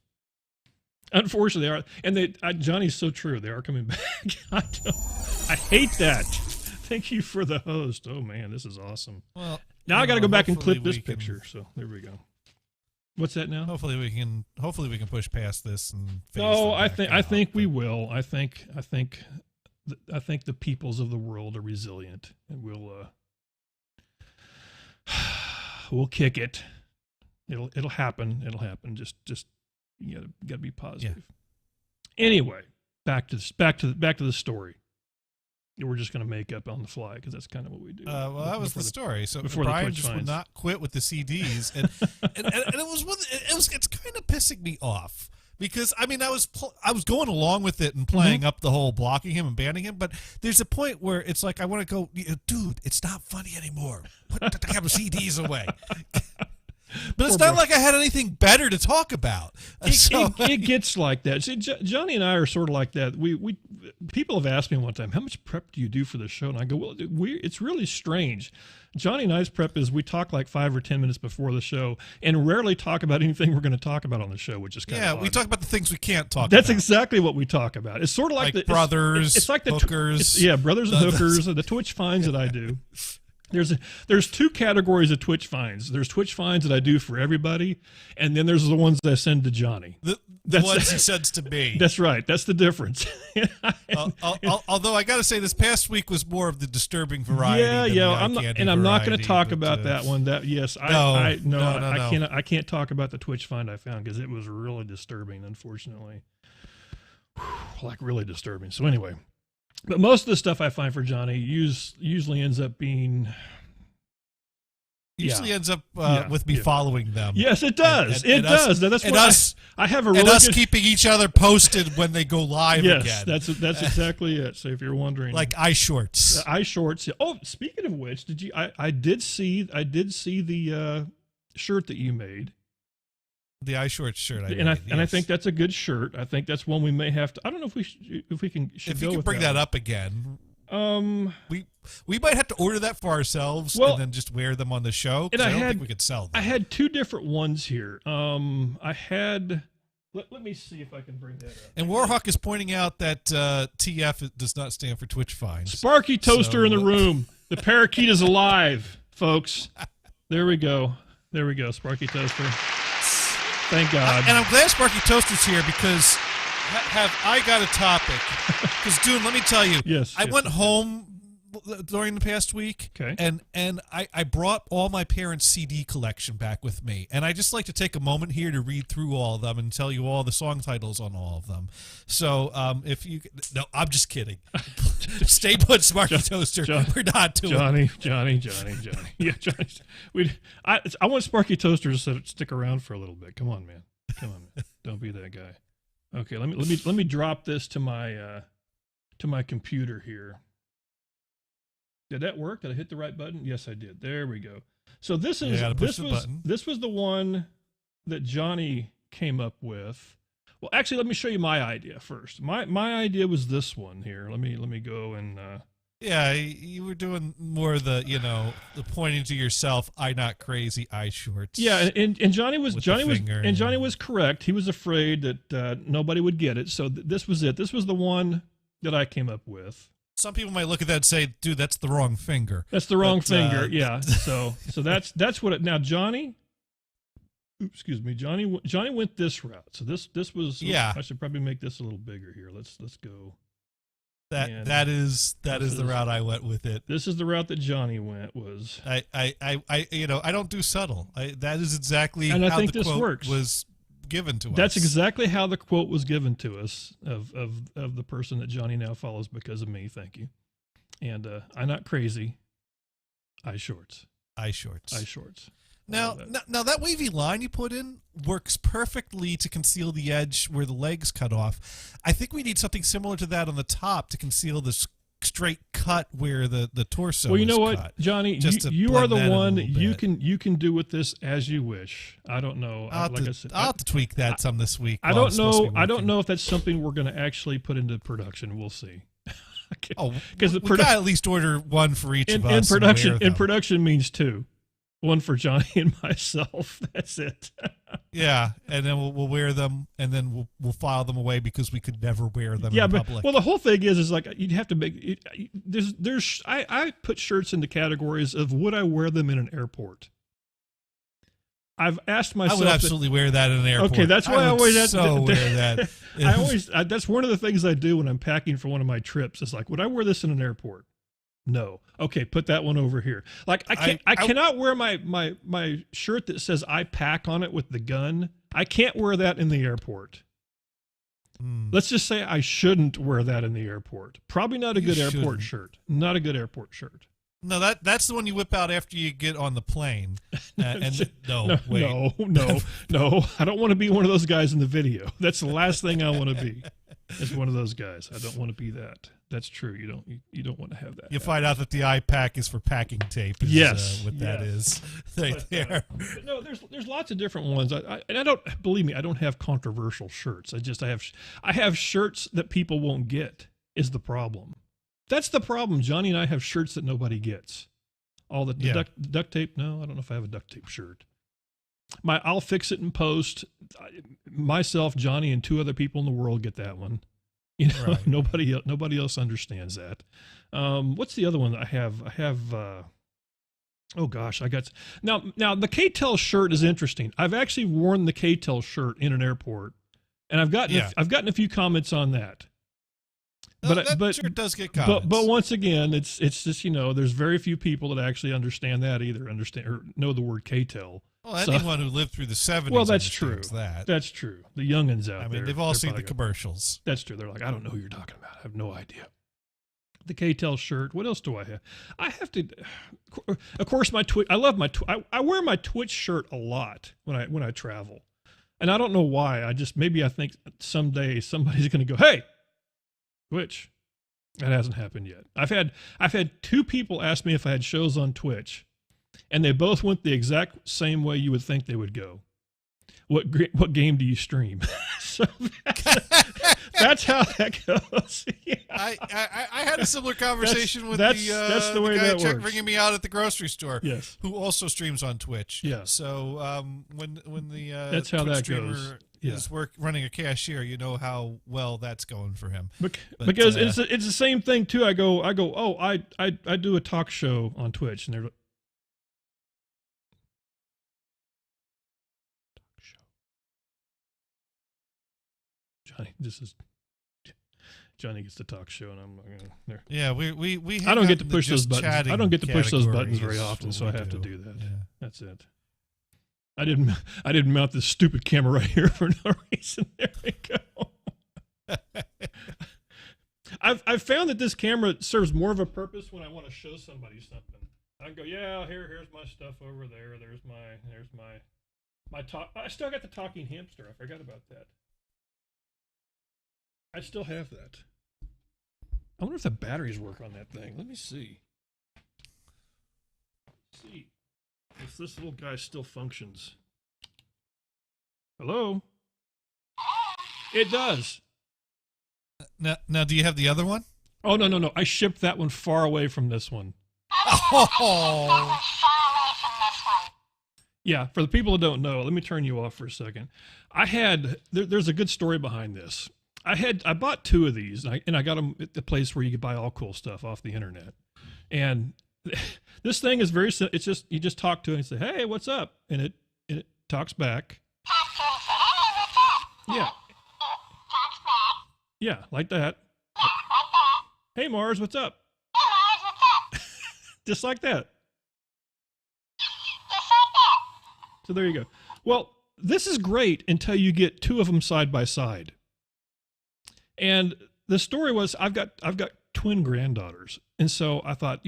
Unfortunately, they are, and Johnny's so true. They are coming back. I hate that. Thank you for the host. Oh man, this is awesome. Well, now I got to go back and clip this picture. So there we go. What's that now? Hopefully we can push past this and. I think we will. I think the peoples of the world are resilient, and we'll kick it. It'll happen. It'll happen. Just you gotta be positive. Yeah. Anyway, back to the story. We're just going to make up on the fly because that's kind of what we do. Well, that was the story. So Brian just would not quit with the CDs, and it's kind of pissing me off because I mean I was going along with it and playing up the whole blocking him and banning him, but there's a point where it's like I want to go, dude, it's not funny anymore. Put the damn CDs away. But it's not like I had anything better to talk about. It gets like that. See, Johnny and I are sort of like that. We people have asked me one time, how much prep do you do for the show? And I go, well, it's really strange. Johnny and I's prep is we talk like 5 or 10 minutes before the show and rarely talk about anything we're going to talk about on the show, which is kind of odd. We talk about the things we can't talk about. That's exactly what we talk about. It's sort of like brothers, it's like the hookers. Brothers and hookers, the Twitch finds that I do. There's two categories of Twitch finds. There's Twitch finds that I do for everybody, and then there's the ones that I send to Johnny. The ones he sends to me. That's right. That's the difference. Although I got to say, this past week was more of the disturbing variety. I'm not going to talk about that one. I can't talk about the Twitch find I found because it was really disturbing. Unfortunately, like really disturbing. So anyway. But most of the stuff I find for Johnny usually ends up being... ends up with me following them. Yes, it does. It does. That's what I have a really us keeping each other posted when they go live again. Yes, that's exactly it. So if you're wondering, like eye shorts. Eye shorts. Oh, speaking of which, did you? I did see the shirt that you made. The eye shorts shirt. I think that's a good shirt. I think that's one we may have to. I don't know if we can. If you can bring that up again. We might have to order that for ourselves and then just wear them on the show. And I don't think we could sell them. I had two different ones here. I had. Let me see if I can bring that up. And Warhawk is pointing out that TF does not stand for Twitch Finds. Sparky Toaster in the room. The parakeet is alive, folks. There we go. Sparky Toaster. Thank God. And I'm glad Sparky Toaster's here because have I got a topic? Because, Dune, let me tell you. Yes. I went home during the past week, and I brought all my parents' CD collection back with me. And I just like to take a moment here to read through all of them and tell you all the song titles on all of them. So if you... No, I'm just kidding. Stay put, Sparky Toaster. We're not doing Johnny. Yeah, Johnny. I want Sparky Toaster to stick around for a little bit. Come on, man. Don't be that guy. Okay, let me drop this to my computer here. Did that work? Did I hit the right button? Yes, I did. There we go. So this was the one that Johnny came up with. Well, actually, let me show you my idea first. My idea was this one here. Let me go and. Yeah, you were doing more of the the pointing to yourself. I not crazy. Eye shorts. Yeah, and Johnny was correct. He was afraid that nobody would get it. So this was it. This was the one that I came up with. Some people might look at that and say, "Dude, that's the wrong finger." That's the wrong finger. Yeah. So that's what it. Now Johnny. Excuse me, Johnny went this route. So this was. Yeah. I should probably make this a little bigger here. Let's go. That is the route I went with it. This is the route that Johnny went. Was I don't do subtle. That is exactly and how I think the this quote works. was given to us. That's exactly how the quote was given to us of the person that Johnny now follows because of me. Thank you. And I'm not crazy. Eye shorts. Now that wavy line you put in works perfectly to conceal the edge where the legs cut off. I think we need something similar to that on the top to conceal the straight cut where the torso. Well, you know is what, cut, Johnny, you are the one. You can do with this as you wish. I don't know. I'll have to tweak that some this week. I don't know. I don't know if that's something we're going to actually put into production. We'll see. Because we gotta at least order one for each of us. In production means two. One for Johnny and myself. That's it. Yeah, and then we'll wear them, and then we'll file them away because we could never wear them in public. Well, the whole thing is like you'd have to make it. I put shirts into categories of would I wear them in an airport. I've asked myself. I would absolutely wear that in an airport. Okay, that's why I always wear that. That's one of the things I do when I'm packing for one of my trips. It's like, would I wear this in an airport? No. Okay, put that one over here. Like I cannot wear my shirt that says I pack on it with the gun. I can't wear that in the airport. Let's just say I shouldn't wear that in the airport. Probably not a good airport shirt. Not a good airport shirt. No, that's the one you whip out after you get on the plane. No. I don't want to be one of those guys in the video. That's the last thing I want to be. Is one of those guys. I don't want to be that. That's true. You don't want to have that. You find out that the iPack is for packing tape. Yes, that is right there. No, there's lots of different ones. And I don't believe me. I don't have controversial shirts. I have shirts that people won't get. Is the problem? That's the problem. Johnny and I have shirts that nobody gets. All the duct tape. No, I don't know if I have a duct tape shirt. I'll fix it in post. Myself, Johnny, and two other people in the world get that one. You know, right. Nobody else understands that. What's the other one that I have? Oh gosh, I got now the KTEL shirt is interesting. I've actually worn the KTEL shirt in an airport, and I've gotten a few comments on that. But shirt does get comments. But once again, it's just there's very few people that actually understand that either. Understand or know the word KTEL. Well, anyone who lived through the 70s. Well, that's true. That. That's true. The youngins out there. I mean, they've all seen the commercials. That's true. They're like, I don't know who you're talking about. I have no idea. The KTEL shirt. What else do I have? I have to. Of course, my Twitch. I love my. I wear my Twitch shirt a lot when I travel, and I don't know why. I think someday somebody's going to go, hey, Twitch. That hasn't happened yet. I've had two people ask me if I had shows on Twitch. And they both went the exact same way you would think they would go. What game do you stream? So that's how that goes. Yeah. I had a similar conversation with that's the way guy that works. Ringing me out at the grocery store. Yes. Who also streams on Twitch. Yeah. So when the that's how Twitch that streamer goes. is running a cashier, you know how well that's going for him. Because it's the same thing too. I go. Oh, I do a talk show on Twitch, and they're. Johnny gets the talk show, and I'm there. Yeah, we I don't get to push those buttons. I don't get to push those buttons category very often, so I have to do that. Yeah. That's it. I didn't mount this stupid camera right here for no reason. There we go. I've found that this camera serves more of a purpose when I want to show somebody something. I can go, yeah, here's my stuff over there. There's my talk. I still got the talking hamster. I forgot about that. I still have that. I wonder if the batteries work on that thing. Let me see. If this little guy still functions. Hello? It does. Now, do you have the other one? Oh, no. I shipped that one far away from this one. Oh. Yeah, for the people who don't know, let me turn you off for a second. There's a good story behind this. I bought two of these, and I got them at the place where you could buy all cool stuff off the internet. And this thing is very simple. It's just, you just talk to it and say, hey, what's up? And it talks back. Yeah. Yeah, like that. Hey, Mars, what's up? Just like that. So there you go. Well, this is great until you get two of them side by side. And the story was, I've got twin granddaughters. And so I thought,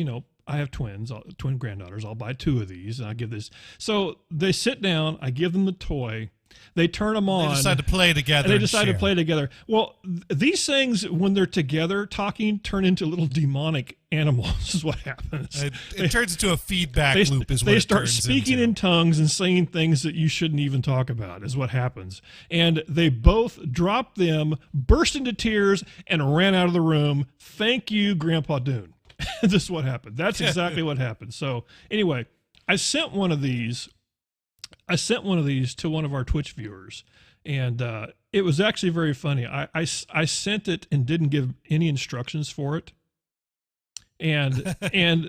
I have twin granddaughters. I'll buy two of these and I give this. So they sit down, I give them the toy. They turn them on. They decide to play together. And they decide to play together. Well, these things, when they're together talking, turn into little demonic animals is what happens. It turns into a feedback loop is what they it start turns speaking into. in tongues and saying things that you shouldn't even talk about is what happens. And they both dropped them, burst into tears, and ran out of the room. Thank you, Grandpa Dune. This is what happened. That's exactly what happened. So anyway, I sent one of these to one of our Twitch viewers, and it was actually very funny. I sent it and didn't give any instructions for it, and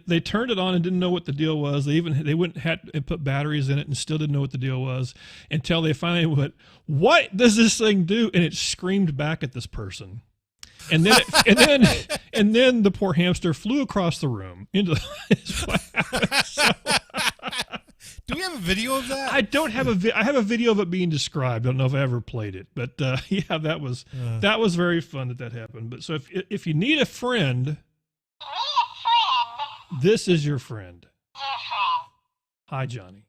they turned it on and didn't know what the deal was. They went and put batteries in it and still didn't know what the deal was until they finally went, "What does this thing do?" And it screamed back at this person. And then, and then the poor hamster flew across the room into Do we have a video of that? I don't have I have a video of it being described. I don't know if I ever played it, but yeah, that was very fun that happened. But so if you need a friend, this is your friend. Hi, Johnny.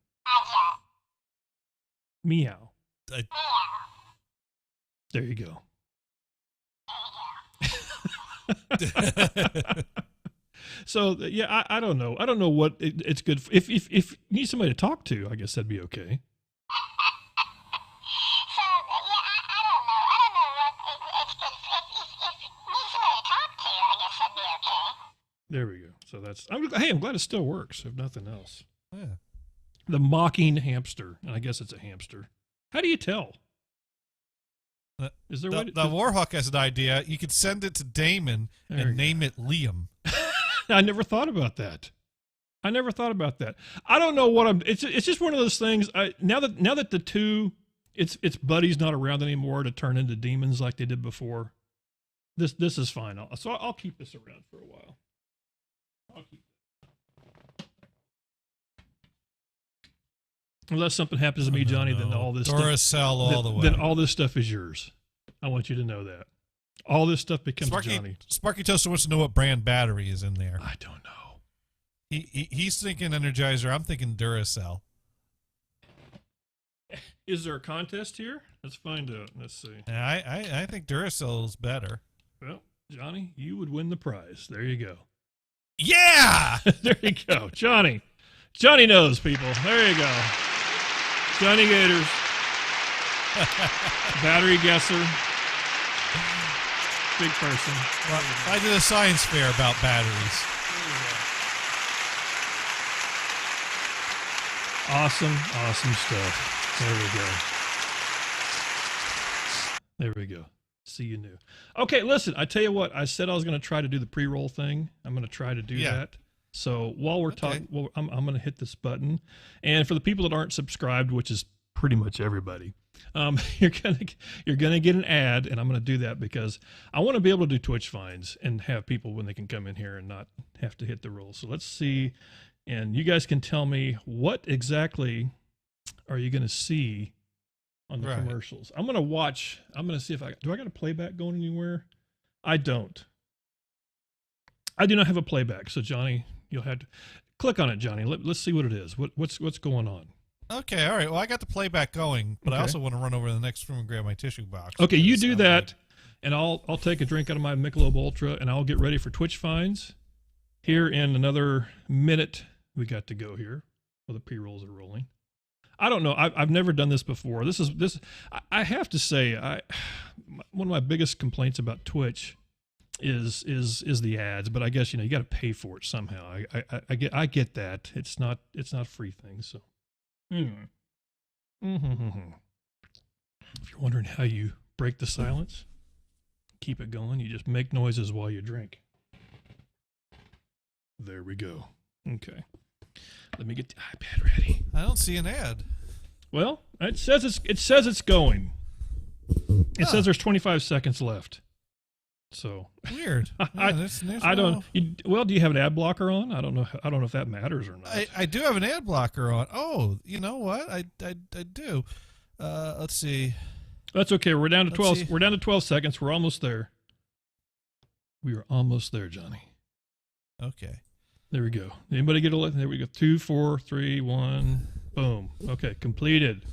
Meow. There you go. So yeah, I don't know. I don't know what it's good for. If you need somebody to talk to, I guess that'd be okay. There we go. So that's. I'm glad it still works. If nothing else. Yeah. The mocking hamster, and I guess it's a hamster. How do you tell? Is there the Warhawk has an idea? You could send it to Damon and name it Liam. I never thought about that. I don't know what it's just one of those things. Now that the two, its buddy's not around anymore to turn into demons like they did before. This is fine. I'll keep this around for a while. Unless something happens to me, Johnny, then all this Duracell all the way. Then all this stuff is yours. I want you to know that. All this stuff becomes Johnny. Sparky Toaster wants to know what brand battery is in there. I don't know. He's thinking Energizer. I'm thinking Duracell. Is there a contest here? Let's find out. Let's see. I think Duracell is better. Well, Johnny, you would win the prize. There you go. Yeah! There you go. Johnny. Johnny knows, people. There you go. Johnny Gators. Battery guesser. Big person. Well, I did a science fair about batteries. Awesome stuff. There we go. See you new. Okay, listen, I tell you what, I said I was going to try to do the pre-roll thing. I'm going to try to do that. So while we're talking, I'm going to hit this button. And for the people that aren't subscribed, which is pretty much everybody, you're gonna get an ad, and I'm going to do that because I want to be able to do Twitch finds and have people when they can come in here and not have to hit the roll. So let's see, and you guys can tell me what exactly are you going to see on the commercials. I'm going to watch. I'm going to see if I got a playback going anywhere. I don't. I do not have a playback. So Johnny, you'll have to click on it, Johnny. Let's see what it is. What's going on? Okay, all right. Well, I got the playback going, but I also want to run over to the next room and grab my tissue box. Okay, you do that, and I'll take a drink out of my Michelob Ultra, and I'll get ready for Twitch finds. Here in another minute, we got to go here. Well, the pre-rolls are rolling. I don't know. I've never done this before. This. I have to say, one of my biggest complaints about Twitch is the ads, but I guess you got to pay for it somehow. I get that. It's not a free thing. So, if you're wondering how you break the silence, keep it going. You just make noises while you drink. There we go. Okay. Let me get the iPad ready. I don't see an ad. Well, it says it's going. It says there's 25 seconds left. So weird. I don't. Do you have an ad blocker on? I don't know if that matters or not. I do have an ad blocker on. Oh, you know what? I do. Let's see. That's okay. We're down to 12. We're down to 12 seconds. We're almost there. We are almost there, Johnny. Okay. There we go. Anybody get a look? There we go. 2, 4, 3, 1. Boom. Okay, completed.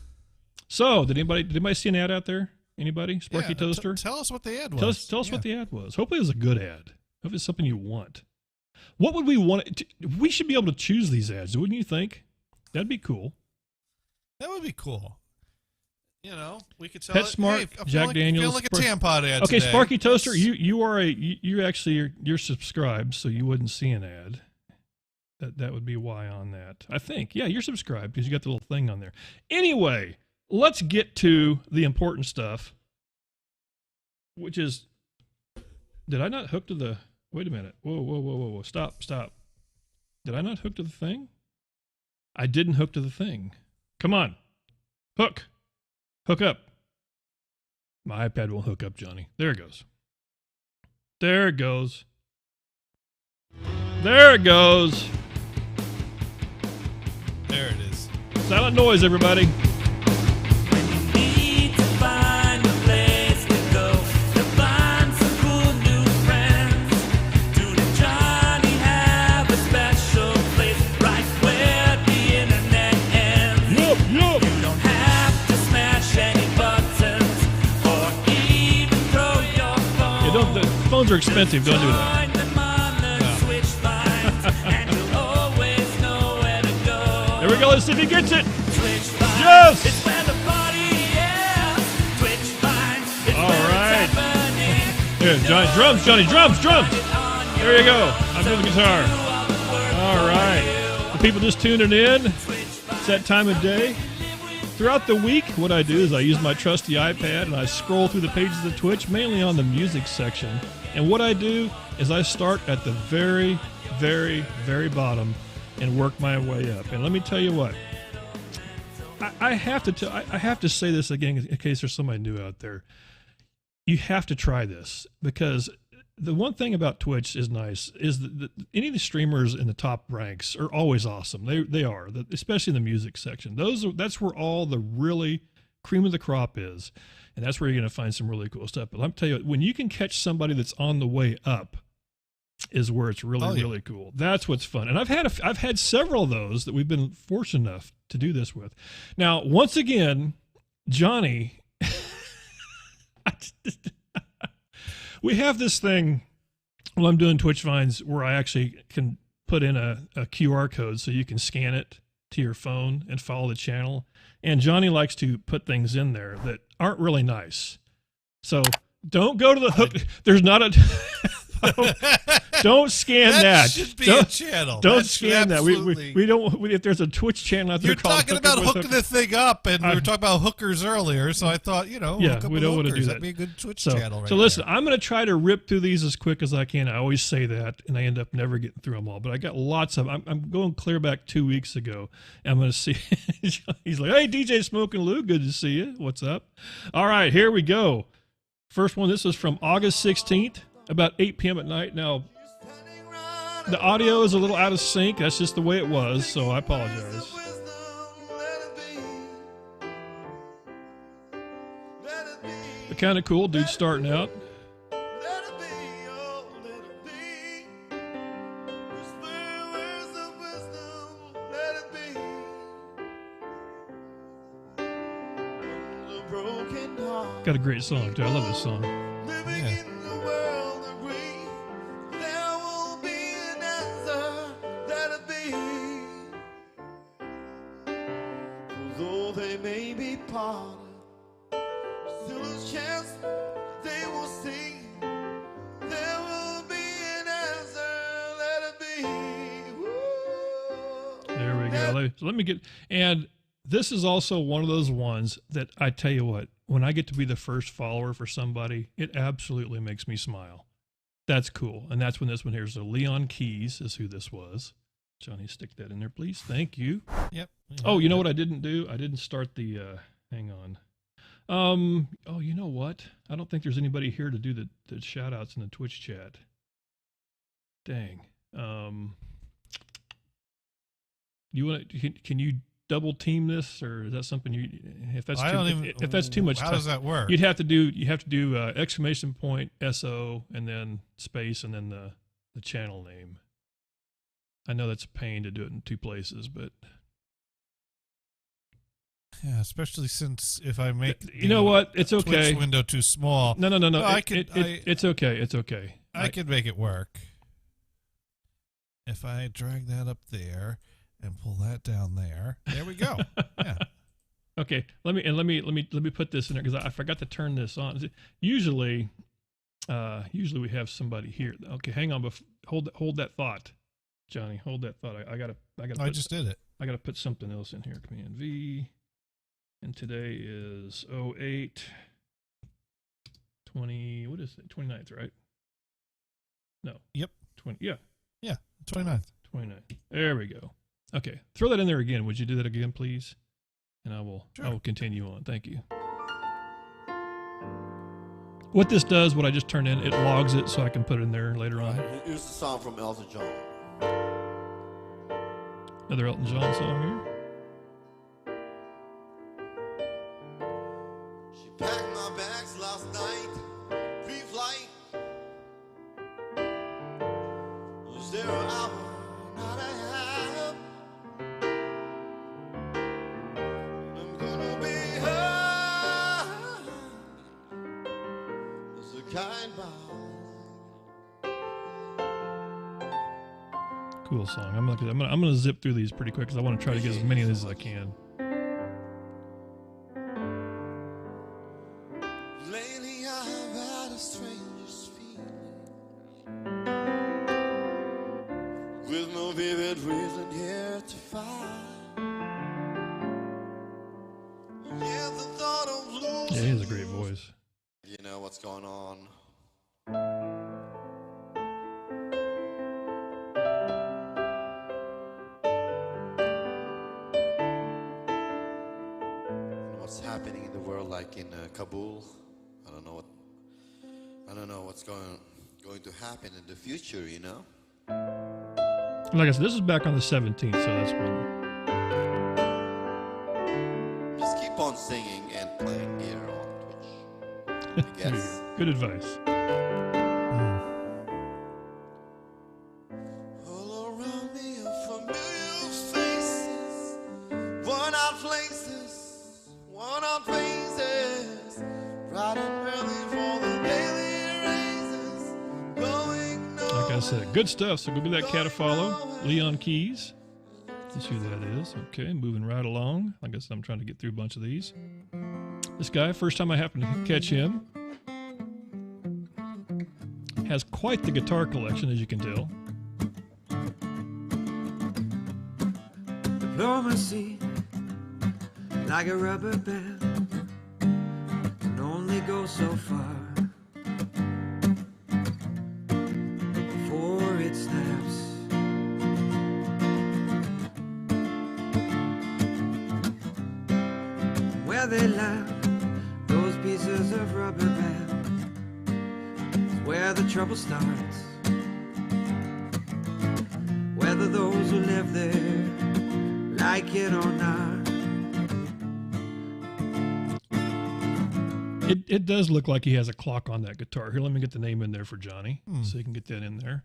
So, did anybody see an ad out there? Anybody? Sparky Toaster? Tell us what the ad was. Tell us what the ad was. Hopefully it was a good ad. Hopefully it's something you want. What would we want? We should be able to choose these ads, wouldn't you think? That'd be cool. That would be cool. You know, we could tell PetSmart, hey, Jack Daniels. Feel like a tampon ad Okay, today. Sparky Toaster, you're subscribed, so you wouldn't see an ad. That would be why on that. I think. Yeah, you're subscribed because you got the little thing on there. Anyway, let's get to the important stuff, which is, did I not hook to the, wait a minute. Whoa. Stop. Did I not hook to the thing? I didn't hook to the thing. Come on. Hook up. My iPad won't hook up, Johnny. There it goes. There it goes. There it goes. There it is. Silent noise, everybody. The phones are expensive. Don't do that. There we go. Let's see if he gets it. Yes. All right. Here, Johnny. Drums. There you go. I'm doing the guitar. All right. The people just tuning in. It's that time of day. Throughout the week, what I do is I use my trusty iPad and I scroll through the pages of Twitch, mainly on the music section. And what I do is I start at the very, very, very bottom and work my way up. And let me tell you what, I have to say this again in case there's somebody new out there. You have to try this, because the one thing about Twitch is nice is that any of the streamers in the top ranks are always awesome. They are, especially in the music section. That's where all the really cream of the crop is, and that's where you're going to find some really cool stuff. But let me tell you, when you can catch somebody that's on the way up, is where it's really cool. That's what's fun. And I've had several of those that we've been fortunate enough to do this with. Now, once again, Johnny. We have this thing while I'm doing Twitch Vines where I actually can put in a QR code so you can scan it to your phone and follow the channel. And Johnny likes to put things in there that aren't really nice. So don't go to the hook. There's not a... Don't scan that. Should be a channel. Don't scan that. We don't. If there's a Twitch channel out there, you're talking about hooking the thing up, and we were talking about hookers earlier. So I thought, we don't want to do that. That'd be a good Twitch channel. So listen, I'm going to try to rip through these as quick as I can. I always say that, and I end up never getting through them all. But I got lots of. I'm going clear back 2 weeks ago. And I'm going to see. He's like, "Hey, DJ Smoking Lou, good to see you. What's up?" All right, here we go. First one. This was from August 16th. About 8 p.m. at night. Now, the audio is a little out of sync. That's just the way it was, so I apologize. But kind of cool. Dude starting out. Got a great song, too. I love this song. Yeah. So let me get, and this is also one of those ones that I tell you what, when I get to be the first follower for somebody, it absolutely makes me smile. That's cool. And that's when this one here is. So Leon Keys is who this was. Johnny, stick that in there, please. Thank you. Yep. Oh, you know what I didn't do? I didn't start the, hang on. Oh, you know what? I don't think there's anybody here to do the shout outs in the Twitch chat. Dang. You want to, can you double team this, or is that something you, if that's if that's too much how time, does that work? You have to do exclamation point SO and then space and then the channel name. I know that's a pain to do it in two places, but Yeah, especially since if I make you know what, it's okay. Twitch window too small. No. It's okay. It's okay. I could make it work. If I drag that up there and pull that down there, there we go. Yeah. Okay. Let me put this in there because I forgot to turn this on. Usually we have somebody here. Okay, hang on. Hold that thought, Johnny. Hold that thought. I just did it. I got to put something else in here. Command V. And today is 08 20. What is it? 29th, right? No. Yep. 20. Yeah. Yeah. 29th. 29th. There we go. Okay. Throw that in there again. Would you do that again, please? And I will continue on. Thank you. What this does, what I just turned in, it logs it so I can put it in there later on. Here's the song from Elton John. Another Elton John song here. She packed my bags last night, pre-flight. 0 hour, not a half. I'm gonna be her. There's a kind bow. Cool song. I'm gonna zip through these pretty quick because I want to try to get as many of these as I can. Lately I've had a stranger's feeling, with no vivid reason here to find. Yeah, the thought of losing. Yeah, he has a great voice. You know what's going on. What's happening in the world, like in Kabul? I don't know what's going to happen in the future. You know. Like I said, this is back on the 17th, so that's when. Just keep on singing and playing here on Twitch. I guess. Good advice. All around me are familiar faces, worn-out places, worn-out faces, bright and early for the daily raises, going nowhere. Like I said, good stuff. So go give that cat a follow. Leon Keys. Let's see who that is. Okay, moving right along. Like I said, I'm trying to get through a bunch of these. This guy, first time I happened to catch him, has quite the guitar collection, as you can tell. Diplomacy, like a rubber band, can only go so far before it snaps. Where they land, those pieces of rubber band, is where the trouble starts. Whether those who live there like it or not. It does look like he has a clock on that guitar. Here, let me get the name in there for Johnny, so you can get that in there.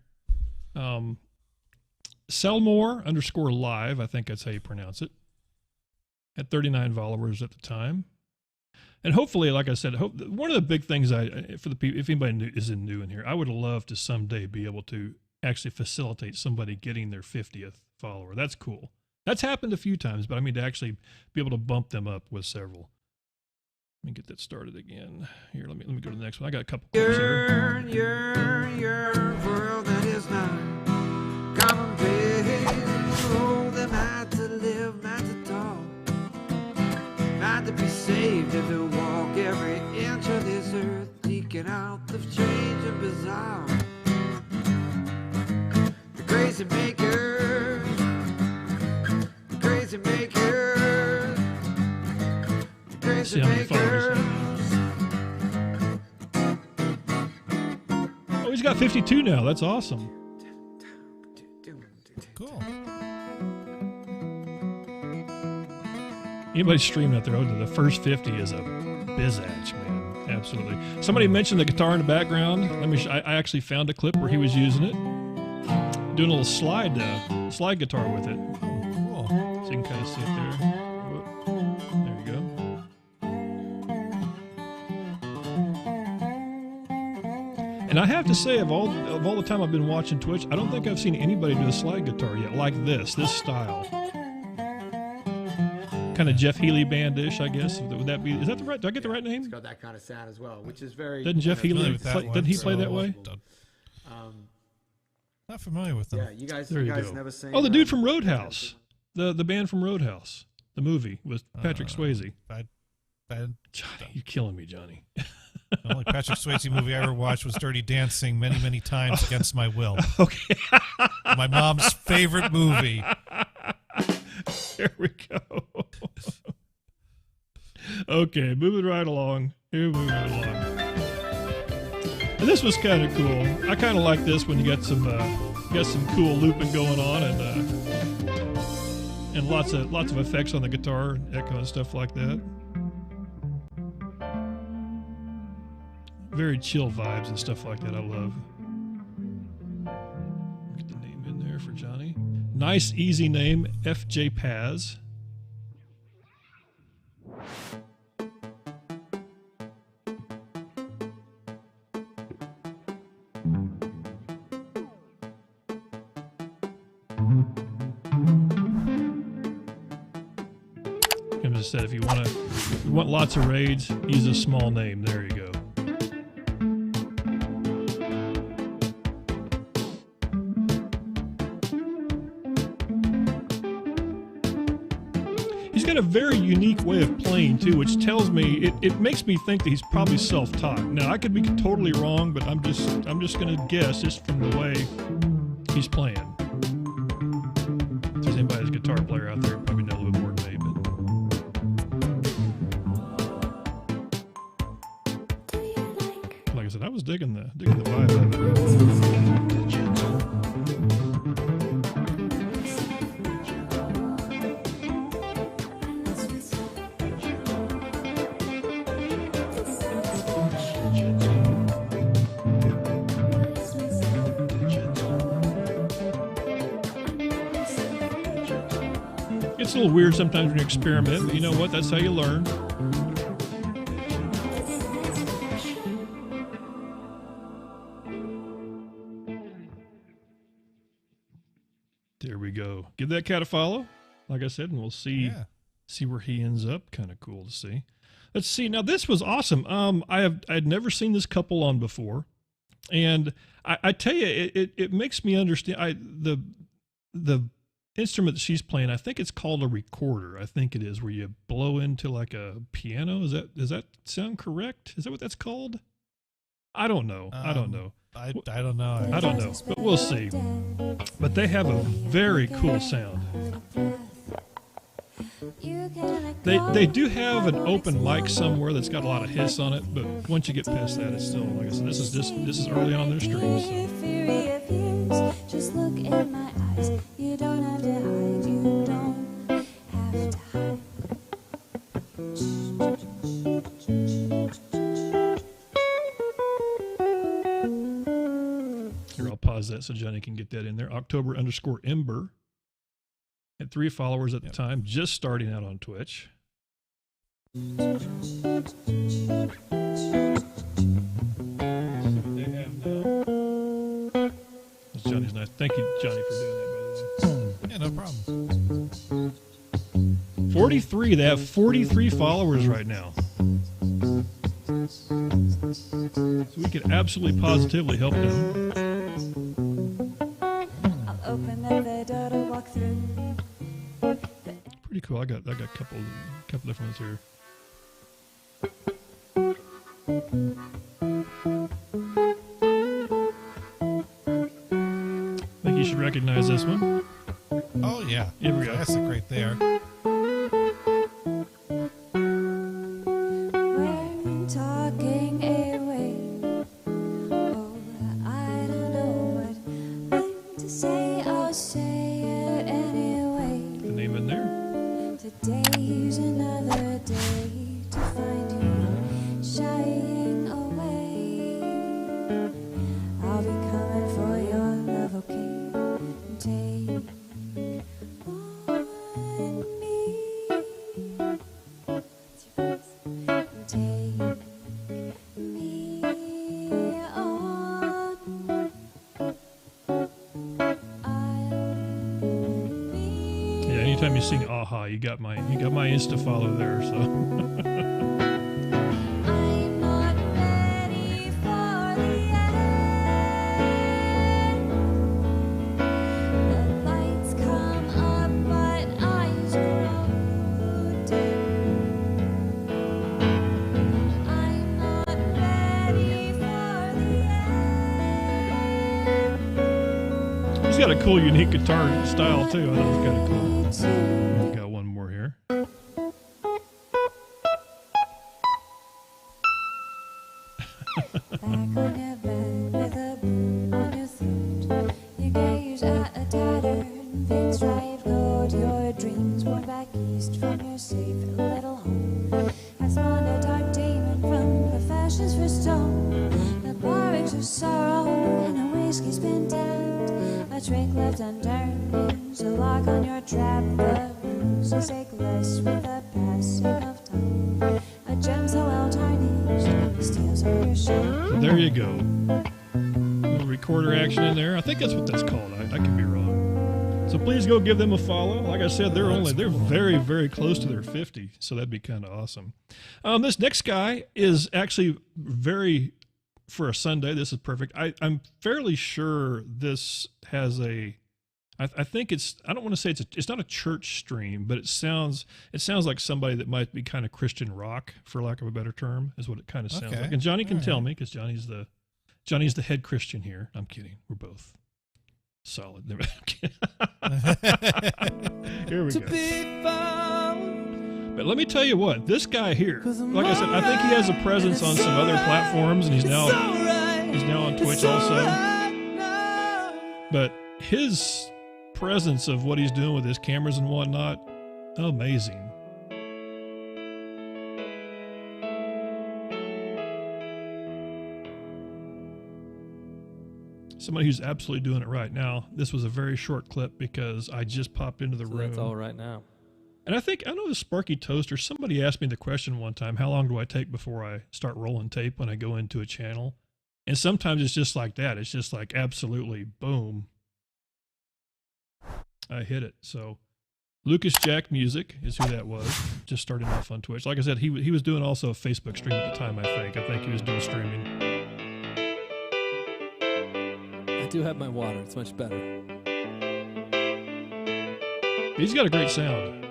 Selmore _live, I think that's how you pronounce it. Had 39 followers at the time. And hopefully, like I said, one of the big things for the people, if anybody is new in here, I would love to someday be able to actually facilitate somebody getting their 50th follower. That's cool. That's happened a few times, but I mean to actually be able to bump them up with several. Let me get that started again. Here, let me go to the next one. I got a couple clips here. Yearn, world that is not commonplace. Oh, they're mad to live, mad to talk, mad to be saved and to walk every inch of this earth, seeking out the strange and bizarre. The crazy makers, the crazy makers, the crazy makers. Oh, he's got 52 now. That's awesome. Cool. Anybody streaming out there, the first 50 is a bizacch, man. Absolutely. Somebody mentioned the guitar in the background. I actually found a clip where he was using it, doing a little slide guitar with it. Cool. So you can kind of see it there. There you go. And I have to say, of all the time I've been watching Twitch, I don't think I've seen anybody do a slide guitar yet like this style. Kind of Jeff Healey band-ish, I guess. Would that be? Is that the right? Do I get the right name? It's got that kind of sound as well, which is very. Doesn't Jeff Healey didn't he play that way? Not familiar with them. Yeah, you guys go. never seen. Oh, the dude from Roadhouse, the band from Roadhouse, the movie with Patrick Swayze. Johnny, you're killing me, Johnny. The only Patrick Swayze movie I ever watched was Dirty Dancing many, many times against my will. Okay. My mom's favorite movie. There we go. Okay, moving right along. And this was kind of cool. I kind of like this when you got some cool looping going on and lots of effects on the guitar, echo and stuff like that. Very chill vibes and stuff like that. I love. Get the name in there for Johnny. Nice, easy name, FJ Paz. As I said, if you want lots of raids, use a small name. There you go. A very unique way of playing too, which tells me it makes me think that he's probably self-taught. Now I could be totally wrong, but I'm just gonna guess just from the way he's playing. If there's anybody who's a guitar player out there, you probably know a little bit more than me. But like I said, I was digging the vibe of it. It's a little weird sometimes when you experiment, but you know what? That's how you learn. There we go. Give that cat a follow, like I said, and we'll see where he ends up. Kind of cool to see. Let's see. Now this was awesome. I'd never seen this couple on before, and I tell you, it makes me understand. The instrument that she's playing, I think it's called a recorder. I think it is, where you blow into like a piano. Does that sound correct? Is that what that's called? I don't know. I don't know. I don't know. I don't know, but we'll see. But they have a very cool sound. They do have an open mic somewhere that's got a lot of hiss on it, but once you get past that, it's still, like I said, this is early on their streams. So. Just look in my eyes. You don't have to hide. You don't have to hide. Here, I'll pause that so Johnny can get that in there. October_Ember. Had 3 followers at the time, just starting out on Twitch. Johnny's nice. Thank you, Johnny, for doing that, by the way. Yeah, no problem. 43. They have 43 followers right now. So we can absolutely positively help them. I'll open up the door to walk through. Pretty cool. I got a couple different ones here. I think you should recognize this one. Oh yeah, here we go. Classic right there. We're talking away. Oh, I don't know what to say. I'll say it anyway. The name in there. Today's another day to find you shying away. I'll be coming for your love, okay? Take on me. Take me on. me sing Aha, you got my Insta follow there. So. I'm not ready for the end. The lights come up, but eyes grow dim. I'm not ready for the end. He's got a cool, unique guitar style too. I thought it was kind of cool. We've got one more here. Back on your bed with a boot on your throat, you gaze at a tattered pinstripe coat. Your dreams born back east from your safe little home have spawned a dark demon from the fashions for stone. The barracks of sorrow and a whiskey's been tapped, a trick left unturned, so lock on your trap. The bruises ache less with the passing of time. A gem so well tarnished steals all your shine. So there you go. Little recorder action in there. I think that's what that's called. I could be wrong. So please go give them a follow. Like I said, they're very, very close to their 50, so that'd be kind of awesome. This next guy is actually very, for a Sunday, this is perfect. I'm fairly sure this has I think it's, I don't want to say it's not a church stream, but it sounds like somebody that might be kind of Christian rock, for lack of a better term, is what it kind of sounds like. And Johnny can tell me, because Johnny's the head Christian here. I'm kidding. We're both solid. Here we go. But let me tell you what, this guy here, like I said, I think he has a presence on some other platforms, and he's now on Twitch also. But his presence of what he's doing with his cameras and whatnot, amazing. Somebody who's absolutely doing it right now. This was a very short clip because I just popped into the room. That's all right now. And I know the Sparky Toaster, somebody asked me the question one time, how long do I take before I start rolling tape when I go into a channel? And sometimes it's just like that. It's just like absolutely boom. I hit it. So Lucas Jack Music is who that was. Just starting off on Twitch. Like I said, he was doing also a Facebook stream at the time, I think. I think he was doing streaming. I do have my water. It's much better. He's got a great sound.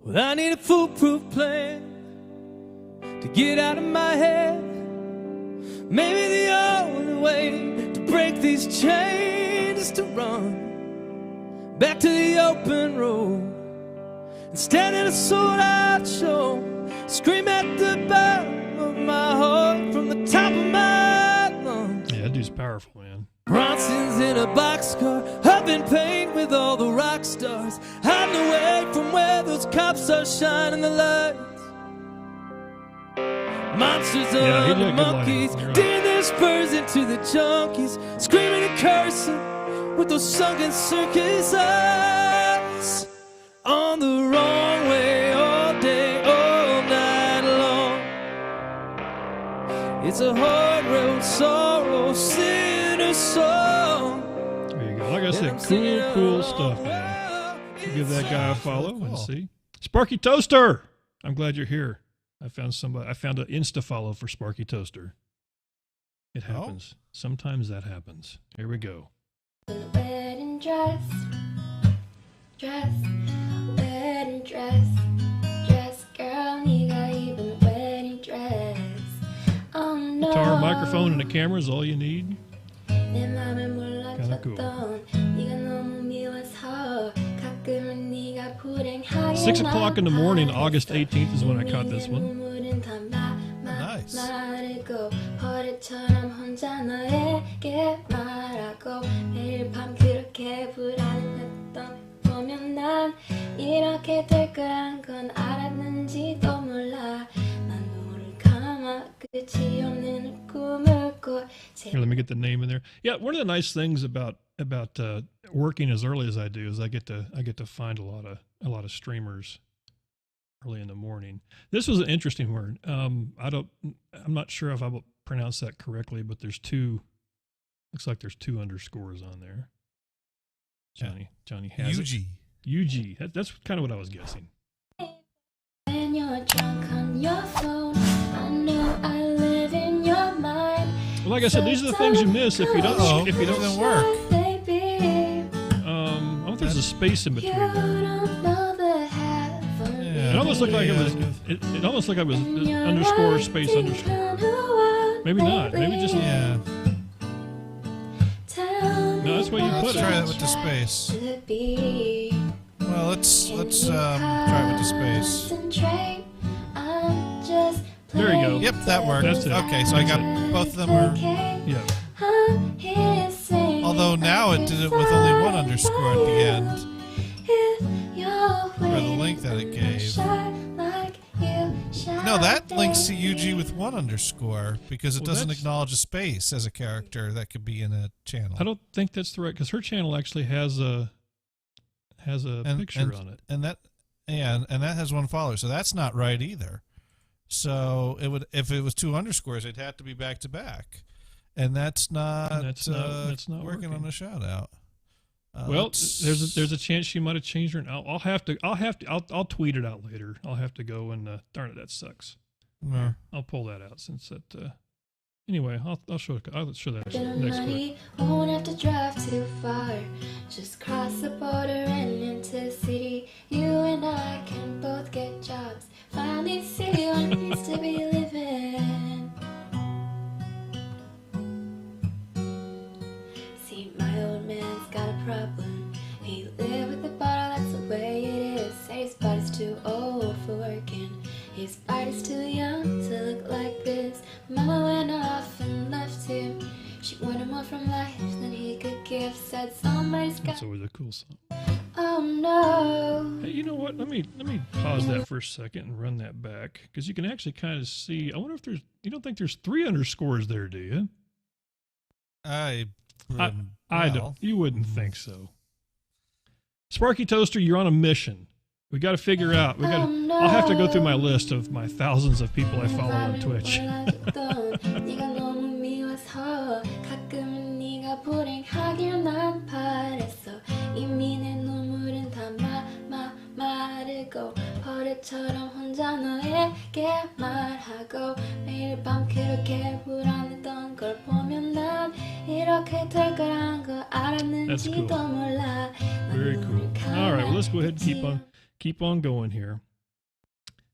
Well, I need a foolproof plan to get out of my head. Maybe the only way to break these chains is to run back to the open road and stand in a sold-out show, scream at the bottom of my heart from the top of my lungs. Yeah, that dude's powerful, man. Bronson's in a boxcar, up in pain with all the rock stars, hiding away from where those cops are shining the lights. Monsters on the monkeys, digging their spurs into the junkies, screaming and cursing with those sunken circus eyes. On the wrong way all day, all night long. It's a hard road, sorrow, sinner song. There you go. Like I said, cool stuff, man. Give that guy a follow and see. Sparky Toaster, I'm glad you're here. I found an Insta follow for Sparky Toaster. It happens. Sometimes that happens. Here we go. Wedding dress, wedding dress, girl, 네가 입은 wedding dress. Oh no. Guitar, microphone, and a camera is all you need. 내 맘을 몰라줬던 cool. 네가 너무 미워서 가끔은 네가 불행하게 6 o'clock in the morning, August 18th is when I caught this one. Nice. 마르고 버릇처럼 혼자 너에게 말하고 매일 밤 그렇게 불안했던 보면 난 이렇게 될 거란 건 알았는지도 몰라. 난 눈을 감아 끝이 없는 꿈을 꿔 Here, let me get the name in there. Yeah, one of the nice things about working as early as I do is I get to find a lot of streamers early in the morning. This was an interesting word. I'm not sure if I will pronounce that correctly, but looks like there's 2 underscores on there. Johnny has UG. That's kind of what I was guessing. When you're drunk on your phone, I know I live in your mind. Well, like I said, these are the things you miss if you don't work. I don't think there's a space in between there. It almost looked like it was. It almost looked like it was underscore space underscore. Maybe not. Maybe just No, that's where you put it. Let's try that with the space. Well, let's try it with the space. There you go. Yep, that worked. That's it. Okay, so I got both of them are. Yeah. Although now it did it with only 1 underscore at the end. For the link that it gave. No, that links to UG with 1 underscore because it doesn't acknowledge a space as a character that could be in a channel. I don't think that's the right, because her channel actually has a picture on it, and that has 1 follower, so that's not right either. So it would, if it was 2 underscores, it'd have to be back to back, and that's not working on the shout out. Well, there's a chance she might have changed her, and I'll tweet it out later. I'll have to go and darn it, that sucks. Yeah. I'll pull that out since that. Anyway, I'll show that next week. Won't have to drive too far. Just cross the border and into the city. You and I can both get jobs. Finally see what it means to be living. See, my old man's got a problem. He lived with the bottle, that's the way it is. Say his body's too old for working. His body's too young to look like this. Mama went off and left him. She wanted more from life than he could give. Said somebody's got. That's always a cool song. Oh no. Hey, you know what? Let me pause that for a second and run that back, because you can actually kind of see. I wonder if you don't think there's 3 underscores there, do you? I don't. You wouldn't think so. Sparky Toaster, you're on a mission. We got to figure out. I'll have to go through my list of my thousands of people I follow on Twitch. 버릇처럼 혼자 너에게 말하고 매일 밤 그렇게 불안했던 걸 보면 난 이렇게 될 거란 거 알았는지도 몰라. Very cool. All right, well, let's go ahead and keep on going here.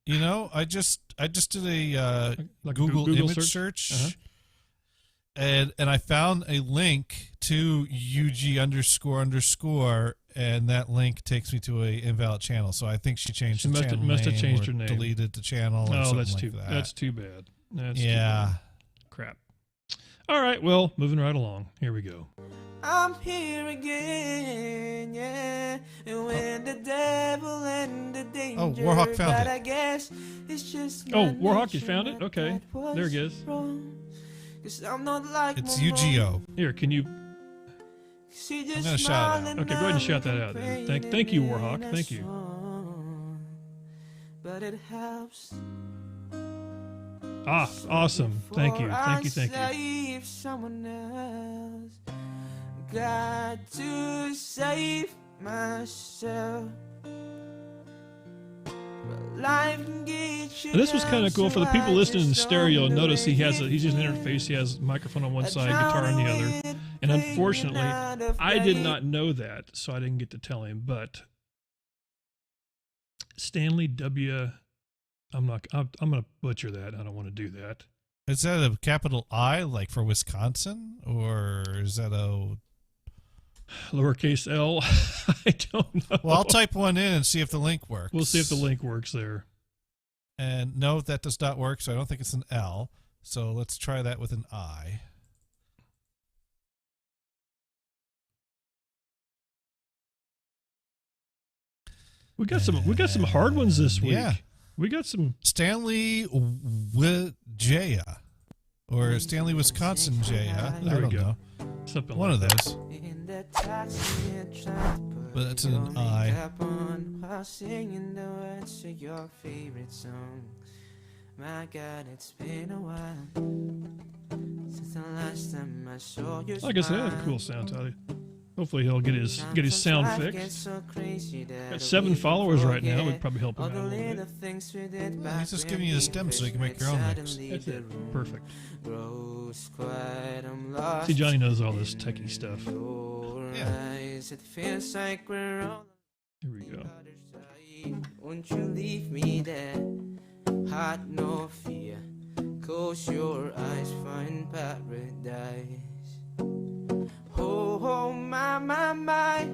You know, I just did a Google image search, and I found a link to UG __, and that link takes me to a invalid channel. So I think she changed the channel name. Must have changed her name. Deleted the channel. Oh, that's too bad. That's too bad. Crap. All right, well, moving right along. Here we go. I'm here again, yeah. And when the devil and the danger, Warhawk found it. I guess it's just Warhawk, you found it? Okay, there it is. I'm not like it's UGO. Here, can you? I'm gonna shout it out. Okay, go ahead and shout that out. Then. Thank you, Warhawk. Thank you. But it helps. Ah, awesome. Thank you. Thank you. Save someone else. Got to save myself. And this was kind of cool for the people listening in the stereo. Notice he's using an interface. He has a microphone on one side, guitar on the other. And unfortunately, I did not know that, so I didn't get to tell him. But Stanley W. I'm going to butcher that. I don't want to do that. Is that a capital I, like for Wisconsin, or is that a lowercase L? I don't know. Well, I'll type one in and see if the link works. We'll see if the link works there. And no, that does not work, so I don't think it's an L. So let's try that with an I. We got some hard ones this week. Yeah. We got some Stanley Wijaya. Or Stanley, Wisconsin, J, huh? There I don't we go. know. Something One like of that. those. But it's an I. While singing the words to your favorite songs. My God, it's been a while since the last time I saw you. Like I said, a cool sound, Toddy. Hopefully he'll get his sound fixed. Got 7 followers right now. We'd probably help him out a little bit. Well, he's just giving you the stems so you can make your own mix. That's it. Perfect. Grows quiet, I'm lost. See, Johnny knows all this techie stuff. Yeah. It feels like we're all Here we go. Won't you leave me there? Heart no fear. Close your eyes, find paradise. Oh, my.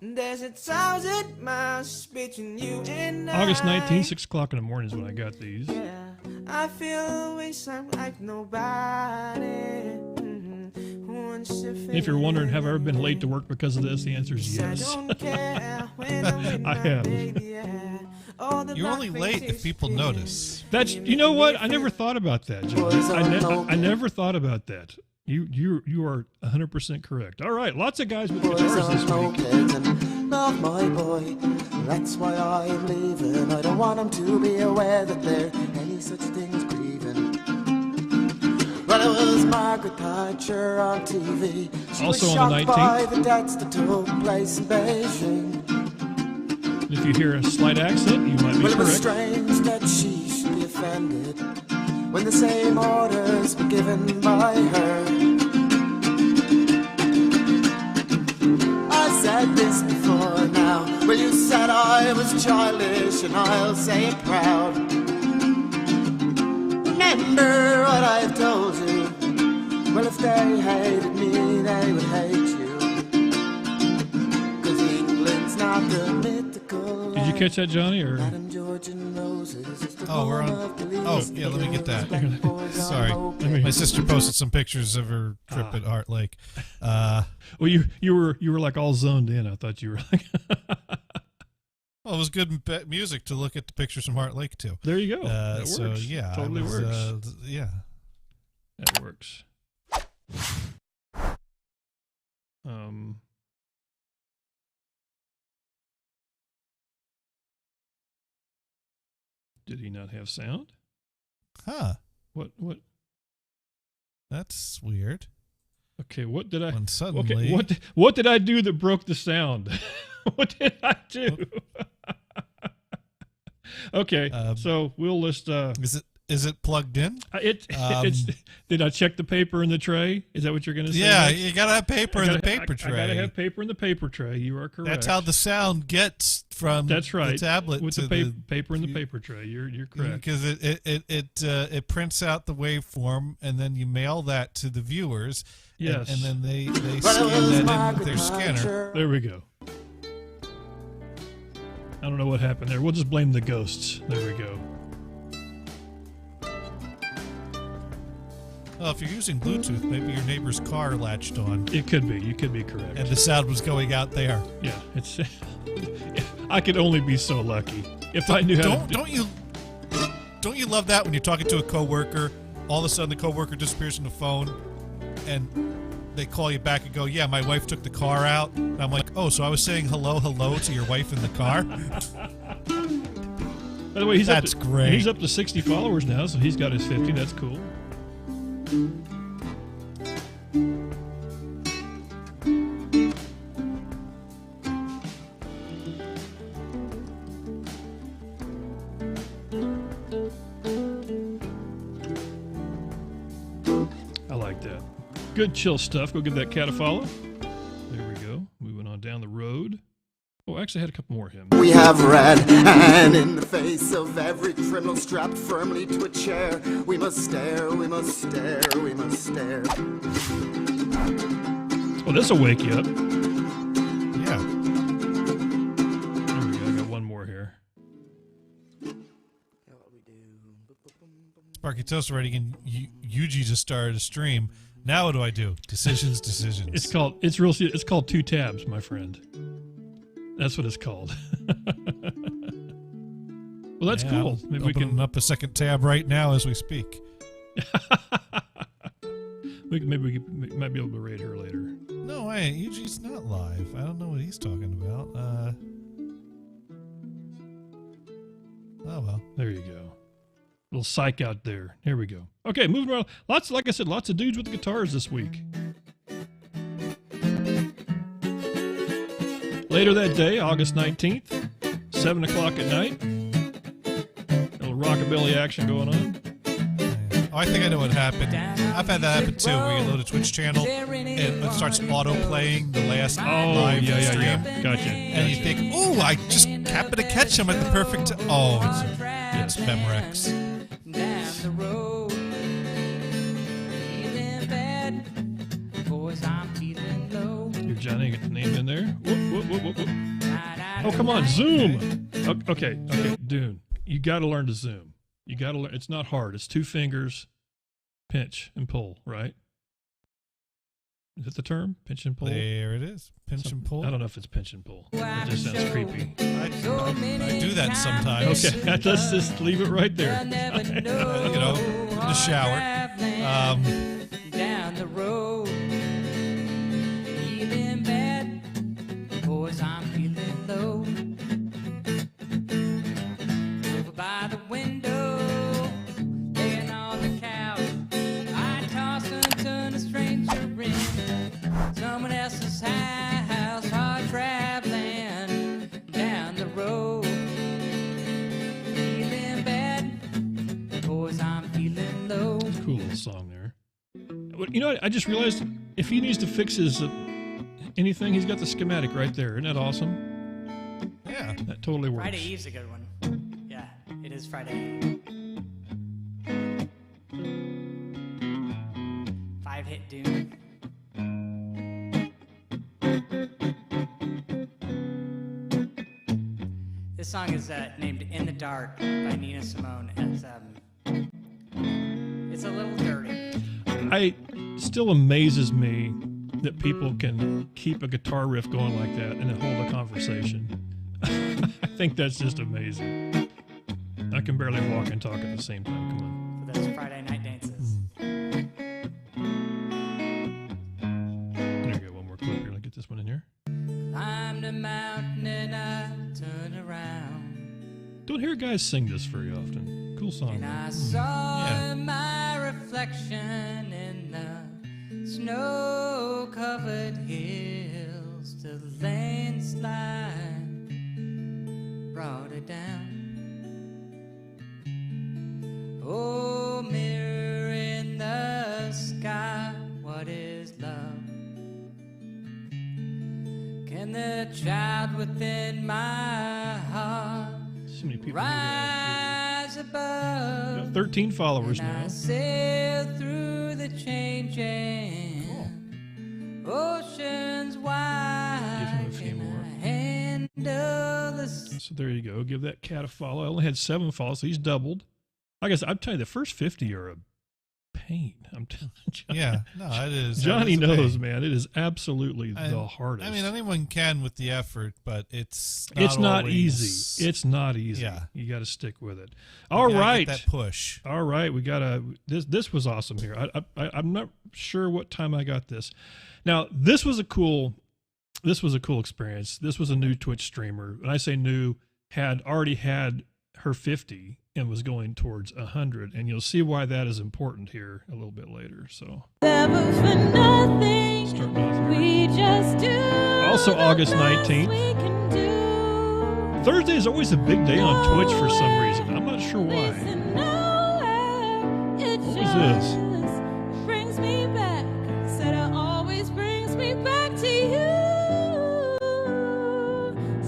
There's 1,000 miles between you and I. August 19th, 6 o'clock in the morning is when I got these. Yeah, I feel always I'm like nobody. And if you're wondering, have I ever been late to work because of this? The answer is yes. I have. You're only late if people notice. That's, you know what? I never thought about that, Johnny. I never thought about that. You are 100% correct. All right, lots of guys with guitars this week. Love my boy, that's why I'm leaving. I don't want him to be aware that there any such thing as grieving. Well, it was Margaret Thatcher on TV. She Also was on the shocked 19th. by the deaths that took place in Beijing. If you hear a slight accent, you might be Well, it was correct. strange that she should be offended when the same orders were given by her. I said this before now. Well, you said I was childish, and I'll say it proud. Remember what I've told you. Well, if they hated me, they would hate you. 'Cause England's not the mythical. Did you catch that, Johnny? Or Oh, we're on. Oh, yeah, let me get that. Sorry. My sister posted some pictures of her trip at Art Lake. Well, you were like all zoned in. I thought you were like. Well, it was good music to look at the pictures from Heart Lake too. There you go. That so works. yeah, Totally works. Yeah, that works. Did he not have sound? Huh? What? That's weird. Okay, what did I? When suddenly, okay, what did I do that broke the sound? What did I do? Okay, so we'll list. Is it plugged in? It's. Did I check the paper in the tray? Is that what you're going to say? Yeah, next? you gotta have paper in the paper tray. I gotta have paper in the paper tray. You are correct. That's how the sound gets from the tablet with to the paper in the paper tray. You're correct. Because it prints out the waveform and then you mail that to the viewers. Yes, and then they scan that in with their scanner. There we go. I don't know what happened there. We'll just blame the ghosts. There we go. Well, if you're using Bluetooth, maybe your neighbor's car latched on. It could be. You could be correct. And the sound was going out there. Yeah, it's. I could only be so lucky if I knew how. Don't you love that when you're talking to a coworker, all of a sudden the coworker disappears from the phone, and they call you back and go, "Yeah, my wife took the car out." And I'm like, "Oh, so I was saying hello to your wife in the car." By the way, that's great. He's up to 60 followers now, so he's got his 50. That's cool. I like that. Good chill stuff. Go give that cat a follow. There we go. Moving on down the road. Oh, actually, I had a couple more hymns. We have read, and in the face of every criminal strapped firmly to a chair, we must stare, we must stare, we must stare. Well, this will wake you up. Yeah. There we go. I got one more here. Sparky Toast already, and Yuji just started a stream. Now what do I do? Decisions. It's called Two Tabs, my friend. That's what it's called. Well, that's cool. Maybe we can open up a second tab right now as we speak. Maybe we might be able to raid her later. No way. Eugene's not live. I don't know what he's talking about. Oh, well. There you go. Little psych out there. Here we go. Okay, moving around. Like I said, lots of dudes with guitars this week. Later that day, August 19th, 7 o'clock at night. Little rockabilly action going on. Oh, I think I know what happened. I've had that happen too, where you load a Twitch channel and it starts auto-playing the last live stream. Yeah. Gotcha. And you think, ooh, I just happened to catch him at the perfect time. Oh, it's Memorex. Down the road, feeling bad, boys, I'm feeling low. Here, Johnny, get the name in there. Whoop. Oh, come on, zoom. Okay, Dune. You got to learn to zoom. You got to learn. It's not hard. It's 2 fingers, pinch and pull, right? Is that the term? Pinch and pull? There it is. Pinch and pull. I don't know if it's pinch and pull. It just sounds creepy. I do that sometimes. Okay, let's just leave it right there. In the shower. Down the road, feeling bad, boys, I'm feeling low. Over by the window, laying on the couch, I toss and turn a stranger in someone else's house, hard traveling down the road, feeling bad, boys, I'm feeling low. Cool little song there. You know, I just realized if he needs to fix his anything, he's got the schematic right there. Isn't that awesome? Yeah. That totally works. Friday Eve's a good one. Yeah, it is Friday. 5-hit Dune. This song is named In the Dark by Nina Simone. It's a little dirty. It still amazes me that people can keep a guitar riff going like that and then hold a conversation. I think that's just amazing. I can barely walk and talk at the same time. Come on. For those Friday night dances. There you go. One more clip here. Let's get this one in here. Climbed a mountain and I turned around. Don't hear guys sing this very often. Cool song. And I saw my reflection in the snow-covered hills till the landslide brought it down. Oh, mirror in the sky, what is love? Can the child within my heart so many people rise above? Got 13 followers and now. I sail through the changing oceans wide. Give him a few more. Handle the So there you go. Give that cat a follow. I only had 7 follows, so he's doubled. I guess I'd tell you the first 50 are a pain. I'm telling you. Yeah, no, it is. Johnny knows, man. It is absolutely the hardest. I mean, anyone can with the effort, but it's not always easy. It's not easy. Yeah. You got to stick with it. All right. Get that push. All right. We got to, this was awesome here. I'm not sure what time I got this. Now, this was a cool experience. This was a new Twitch streamer. When I say new, had already had her 50 and was going towards 100, and you'll see why that is important here a little bit later. So Never for nothing, starting off here. we just do Also the August best 19th. we can do. Thursday is always a big day on Twitch for some reason. I'm not sure why. It What was this? just brings me back. Said it always brings me back to you.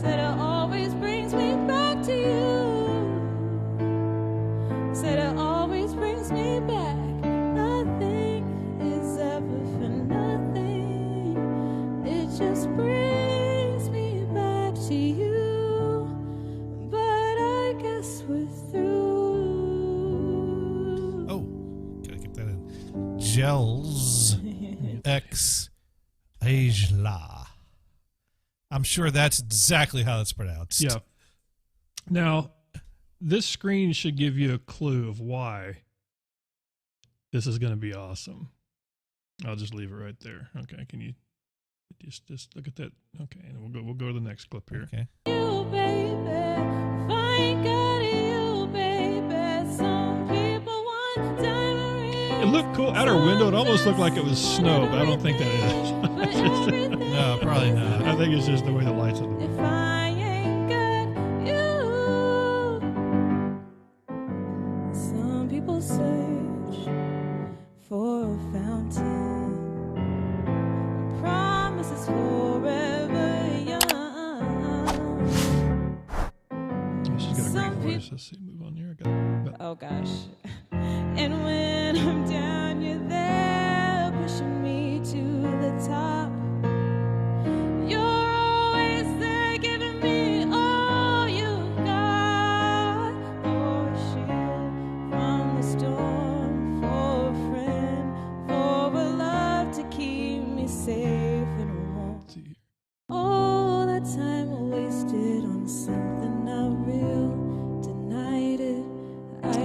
Said it always brings me back to you. Said it always brings me back. Nothing is ever for nothing. It just brings me back to you. But I guess we're through. Oh, gotta get that in. Gels X Ajla. I'm sure that's exactly how it's pronounced. Yeah. Now, this screen should give you a clue of why this is going to be awesome. I'll just leave it right there. Okay, can you just look at that? Okay, and we'll go to the next clip here. Okay. You, baby, if I ain't got you, baby, some people want diamonds. It looked cool out our window. It almost looked like it was snow, but I don't think that is. No, probably not. I think it's just the way the lights on the If I ain't got you, some people search for a fountain. A promise is forever young. She's got a great Some voice. Let's see, move on here. Oh gosh. And when I'm down, you're there, pushing me to the top. You're always there, giving me all you've got. For a shield from the storm, for a friend, for a love to keep me safe and warm. All that time wasted on something not real, denied it.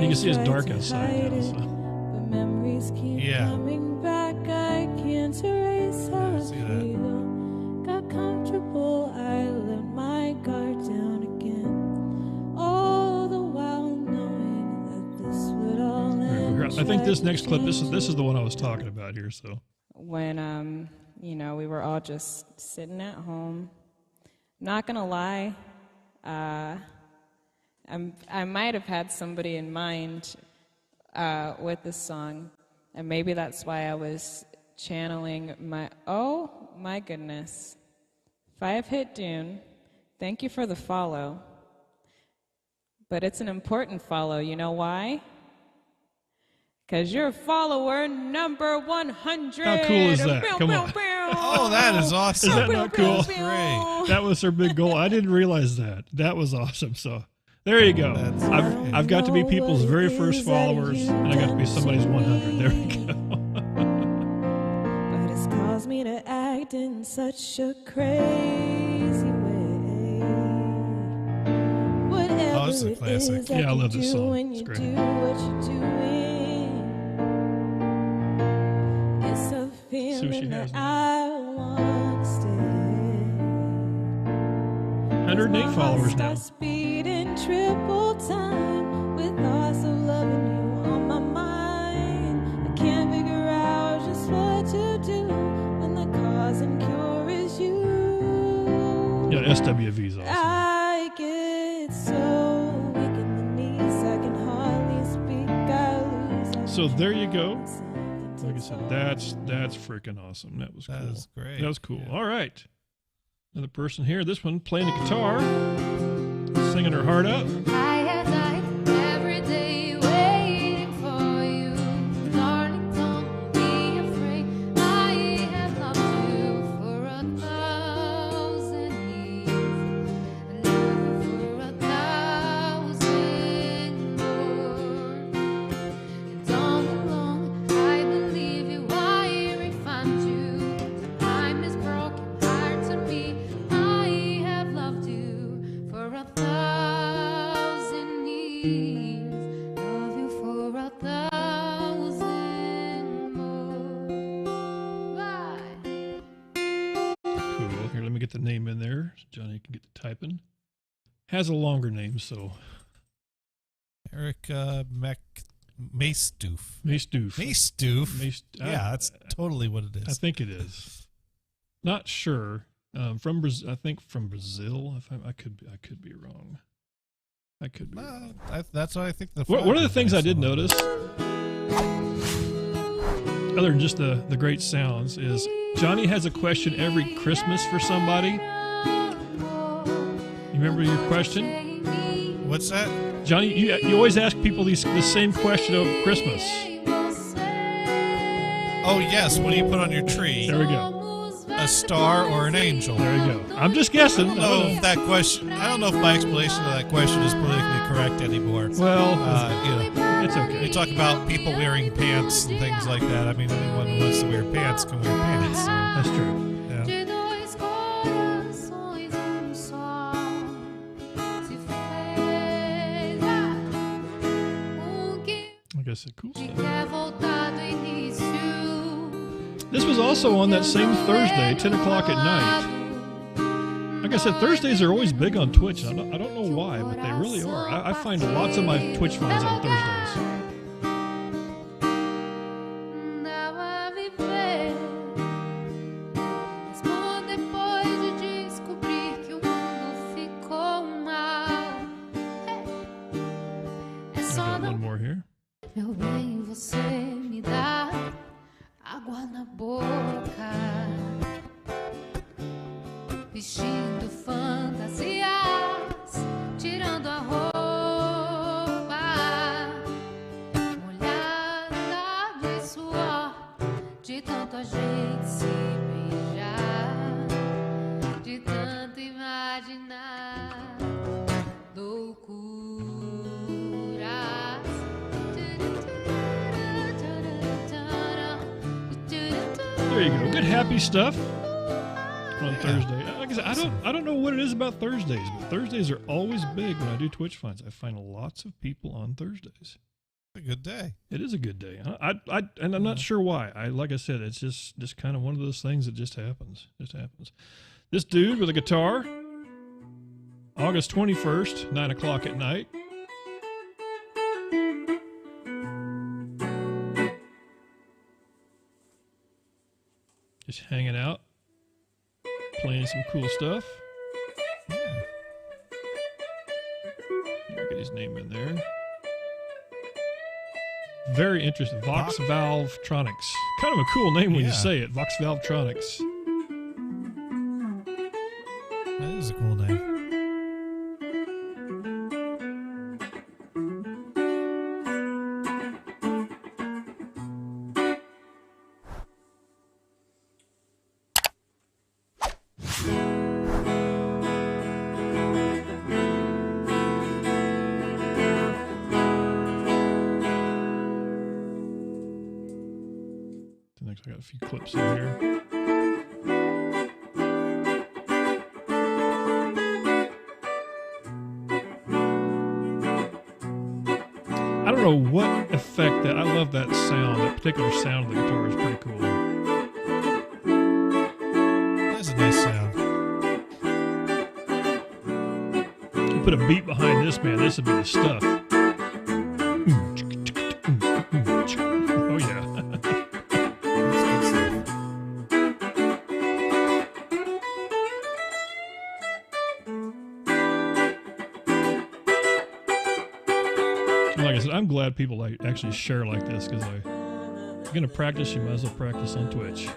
You can see it's dark I tried to outside hide now, it, so. but memories keep coming back. I can't erase how I feel. Got comfortable, I let my guard down again. All the while knowing that this would all end. I think this next clip, this is the one I was talking about here. So When we were all just sitting at home. Not gonna lie, I might have had somebody in mind with this song, and maybe that's why I was channeling my goodness. If I have hit Dune, thank you for the follow. But it's an important follow. You know why? Because you're follower number 100. how cool is that? Come on. Oh, that is awesome. Is that not cool? That's great. That was her big goal. I didn't realize that. That was awesome. So there you go. I've got to be people's very first followers, and I got to be somebody's 100. There we go. But it's caused me to act in such a crazy way. Whatever Oh, this is a classic. it is that Yeah, I love you this do song. when It's you great. do what you're doing. It's a feeling that I want to stay. 108 followers now. Speed in triple time with thoughts of loving you on my mind. I can't figure out just what to do when the cause and cure is you. Yeah, SWV's awesome. I get so weak in the knees, I can hardly speak. I lose. So there you go. Like I said, that's freaking awesome. That was cool. That was great. That was cool. All right. Another person here. This one playing the guitar, singing her heart out. I have died every day waiting for you. Darling, don't be afraid. I have loved you for 1,000 years. And love you for 1,000 more. And all along, I believe you. I refined you. Time is broken heart to me. I have loved you for 1,000 years. Love you for 1,000 more. Bye. Cool. Here, let me get the name in there so Johnny can get to typing. Has a longer name, so. Eric Maystoof. Maystoof. Maystoof. Yeah, that's totally what it is. I think it is. Not sure. From Brazil, I think from Brazil. If I could be wrong. I could be wrong. That's what I think. One of the things I did notice, other than just the great sounds, is Johnny has a question every Christmas for somebody. You remember your question? What's that? Johnny, you always ask people the same question over Christmas. Oh, yes. What do you put on your tree? There we go. A star or an angel? There you go. I'm just guessing. I don't know if that question. I don't know if my explanation of that question is politically correct anymore. Well, it's okay. They talk about people wearing pants and things like that. I mean, anyone who wants to wear pants can wear pants. So. That's true. Yeah. I guess it's cool stuff. This was also on that same Thursday, 10 o'clock at night. Like I said, Thursdays are always big on Twitch. I don't know why, but they really are. I find lots of my Twitch finds on Thursdays. One more here. Meu bem, você me dá água na boca, vestindo fantasias, tirando a roupa, molhada de suor, de tanto a gente se beijar, de tanto imaginar loucuras. There you go. Good happy stuff on Thursday. Like I said, I don't know what it is about Thursdays, but Thursdays are always big when I do Twitch finds. I find lots of people on Thursdays. A good day. It is a good day. And I'm not sure why. Like I said, it's just kind of one of those things that just happens. Just happens. This dude with a guitar, August 21st, 9 o'clock at night. Just hanging out, playing some cool stuff. Yeah. Get his name in there. Very interesting. Vox Valvetronics. Kind of a cool name when you say it. Vox Valvetronics. That is a cool name. I got a few clips in here. I don't know what effect that. I love that sound. That particular sound of the guitar is pretty cool. That's a nice sound. You put a beat behind this, man. This would be the stuff. Oh yeah. Like I said, I'm glad people actually share like this, because if you're going to practice, you might as well practice on Twitch.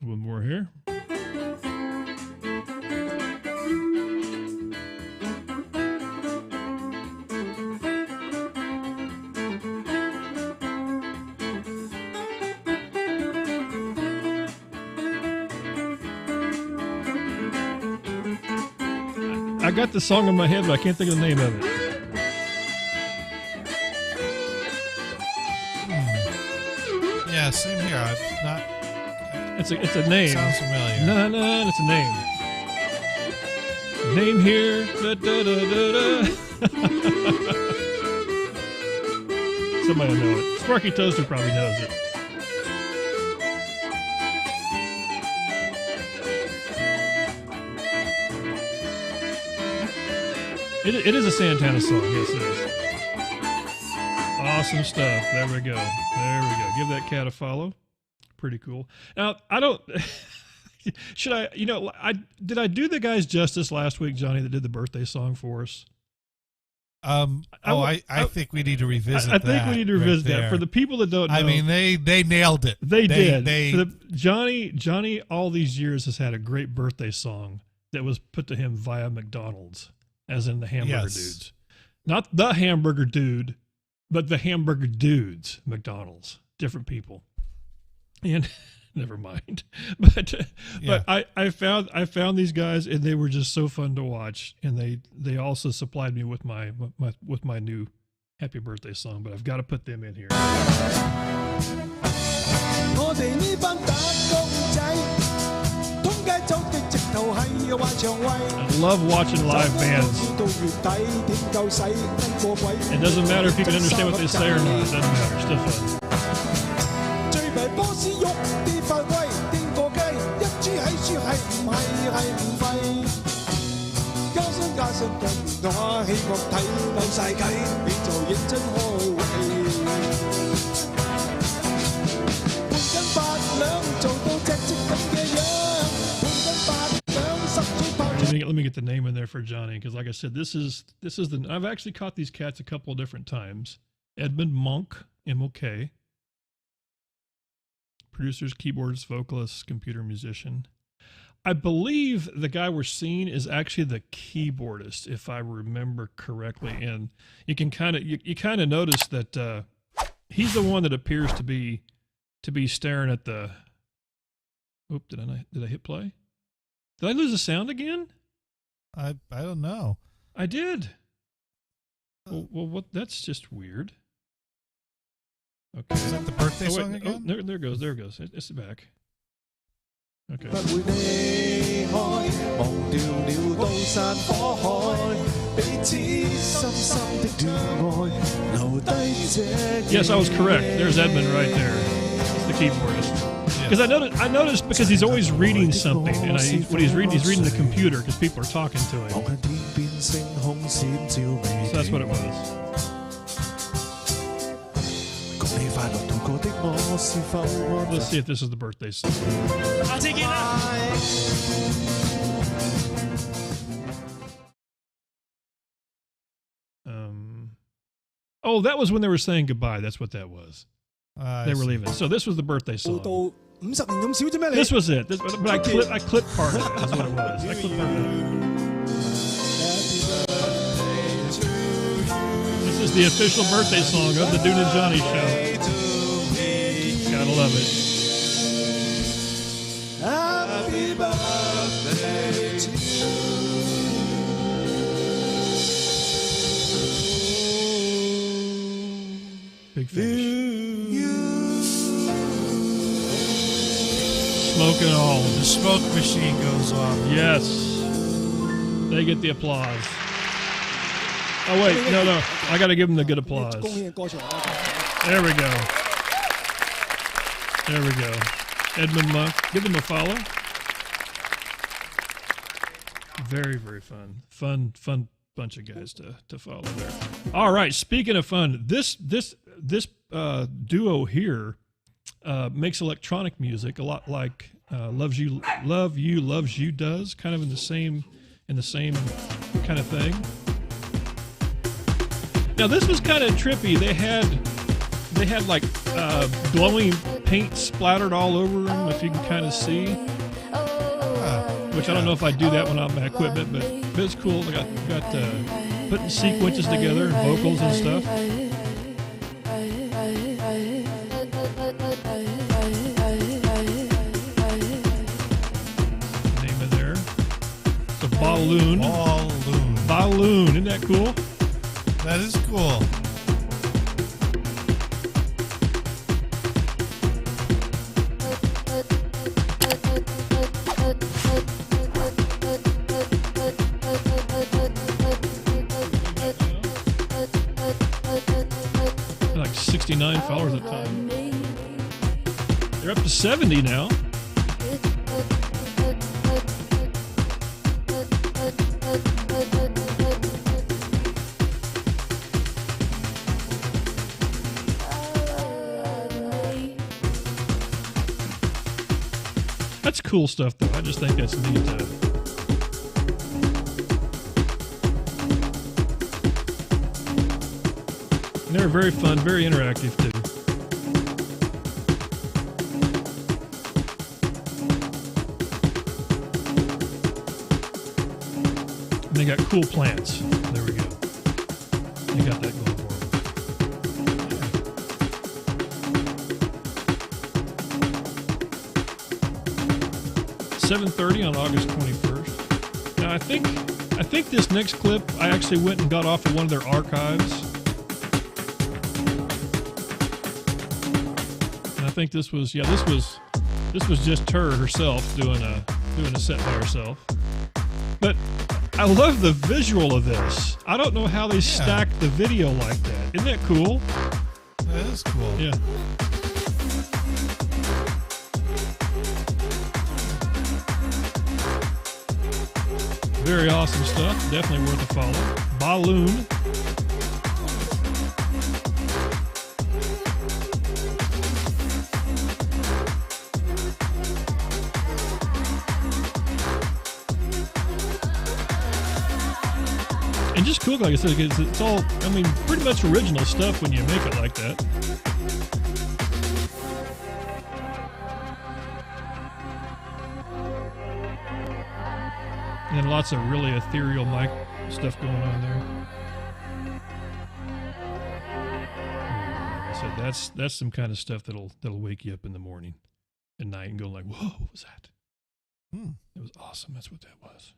One more here. I got the song in my head, but I can't think of the name of it. Yeah, same here. I've not. It's a name. Sounds familiar. No, it's a name. Name here. Da, da, da, da, da. Somebody will know it. Sparky Toaster probably knows it. It is a Santana song, yes it is. Awesome stuff. There we go. There we go. Give that cat a follow. Pretty cool. Now, I don't... Should I... You know, did I do the guys justice last week, Johnny, that did the birthday song for us? I think we need to revisit that. I think we need to revisit that. For the people that don't know... I mean, they nailed it. They did. Johnny, all these years, has had a great birthday song that was put to him via McDonald's. As in the hamburger dudes. Not the hamburger dude, but the hamburger dudes, McDonald's. Different people. And never mind. But I found these guys, and they were just so fun to watch. And they also supplied me with my new happy birthday song, but I've got to put them in here. love watching live bands. It doesn't matter if you can understand what they say or not. It doesn't matter. It's still fun. 最弊波士喐啲法規，經過雞一豬喺書係唔廢。加薪更多，希望睇夠晒計，你就認真開會。半斤8兩做到隻積咁嘅樣，半斤8兩十豬拍。Let me get the name in there for Johnny, because like I said, this is the I've actually caught these cats a couple of different times. Edmund Monk, M-O-K. Producers, keyboards, vocalist, computer musician. I believe the guy we're seeing is actually the keyboardist, if I remember correctly. And you can kind of you kind of notice that he's the one that appears to be staring at the. Oop! Did I hit play? Did I lose the sound again? I don't know. I did. Well, what? That's just weird. Okay. Is that the birthday song again? Oh, there it goes. There it goes. It's back. Okay. Yes, I was correct. There's Edmund right there. It's the keyboardist. Because I noticed because he's always reading something, and what he's reading the computer because people are talking to him. So that's what it was. Let's see if this is the birthday song. I'll take it now. Oh, that was when they were saying goodbye. That's what that was. They were leaving. So this was the birthday song. This was it. But I clipped part of it. That's what it was. I clipped part of it. This is the official birthday song of the Dune and Johnny show. Gotta love it. Happy birthday to you. Big finish. Smoke and all. The smoke machine goes off. Yes. They get the applause. Oh, wait. No. I got to give them the good applause. There we go. There we go. Edmund Monk. Give them a follow. Very, very fun. Fun bunch of guys to follow there. All right. Speaking of fun, this duo here makes electronic music a lot like Love You Loves You does, kind of in the same kind of thing. Now this was kind of trippy. They had like glowing paint splattered all over them, if you can kind of see. Which I don't know if I do that when I'm at equipment, but it's cool. They got putting sequences together and vocals and stuff. Name of there. It's a balloon. Balloon. Isn't that cool? That is cool. Like 69 followers at a time. They're up to 70 now. That's cool stuff, though. I just think that's neat. And they're very fun, very interactive, too. And they got cool plants. There we go. They got that going for them. 7:30 on August 21st. Now I think this next clip I actually went and got off of one of their archives. And I think this was just her herself doing doing a set by herself. But I love the visual of this. I don't know how they stack the video like that. Isn't that cool? That is cool. Yeah. Very awesome stuff. Definitely worth a follow. Balloon. And just cool, like I said, it's all, I mean, pretty much original stuff when you make it like that. And then lots of really ethereal mic stuff going on there. Like I said, that's some kind of stuff that'll wake you up in the morning and night and go like, whoa, what was that? It was awesome. That's what that was.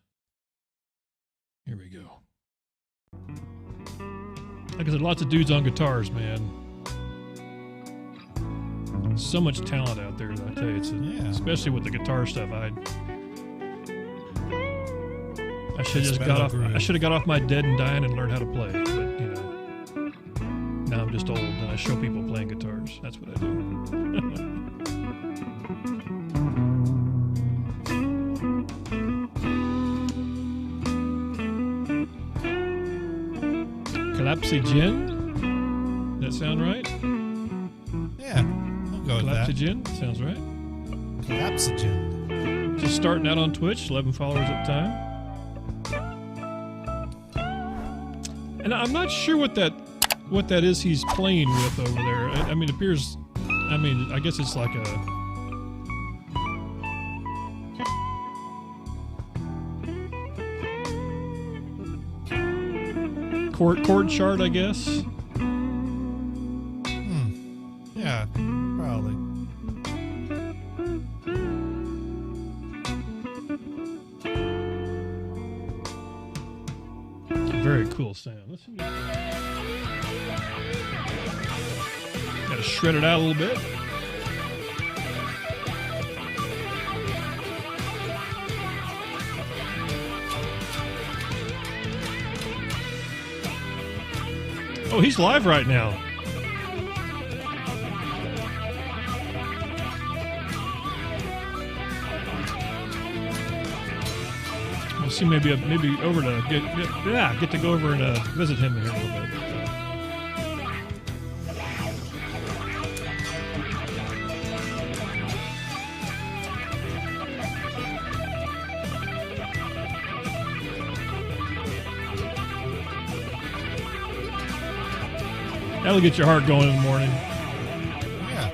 Here we go. Like I said, lots of dudes on guitars, man. So much talent out there, I tell you. Especially with the guitar stuff. I should just got off. I should have got off my dead and dying and learned how to play. But you know, now I'm just old and I show people playing guitars. That's what I do. Collapsigin? That sound right? Yeah, I'll go with that. Collapsigin? Sounds right. Collapsigin. Just starting out on Twitch, 11 followers at a time. And I'm not sure what that is he's playing with over there. I mean, it appears, I mean, I guess it's like a chord chart, I guess. Yeah, probably. Very cool sound. Let's see. Gotta shred it out a little bit. Oh, he's live right now. We'll see. Maybe over to get to go over and visit him here a little bit. That'll get your heart going in the morning. Yeah.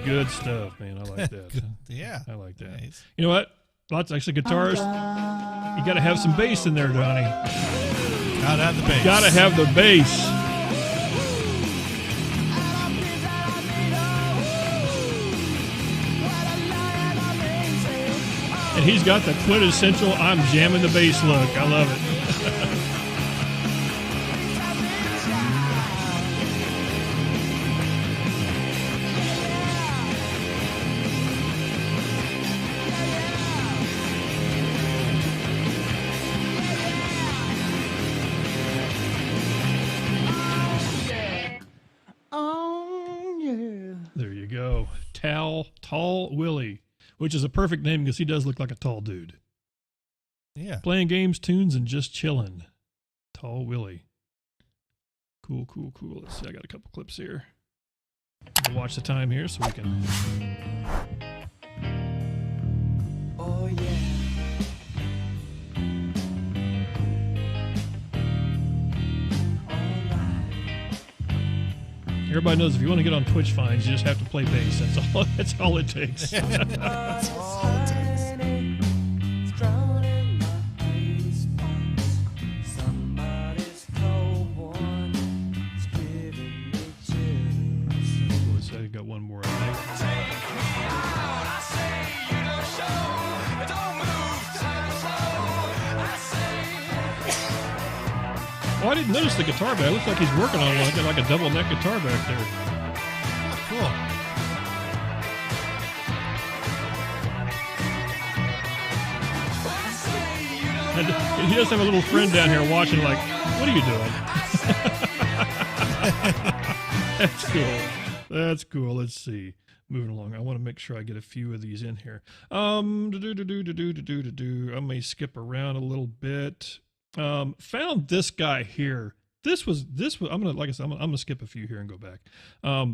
Good stuff, man. I like that. Yeah. I like that. Nice. You know what? Lots of actually guitars. You got to have some bass in there, Johnny. Gotta have the bass. Gotta have the bass. And he's got the quintessential I'm jamming the bass look. I love it. There you go. Tall Willie, which is a perfect name because he does look like a tall dude. Yeah. Playing games, tunes, and just chilling. Tall Willie. Cool. Let's see. I got a couple clips here. We'll watch the time here so we can. Oh, yeah. Everybody knows if you want to get on Twitch fines, you just have to play bass. That's all it takes. That's all it takes. I got one more, I think. Oh, I didn't notice the guitar back. It looks like he's working on one. Got like a double neck guitar back there. Cool. And he does have a little friend down here watching, like, what are you doing? That's cool. That's cool. Let's see. Moving along. I want to make sure I get a few of these in here. I may skip around a little bit. Found this guy here. This was I'm gonna, like I said, I'm gonna skip a few here and go back.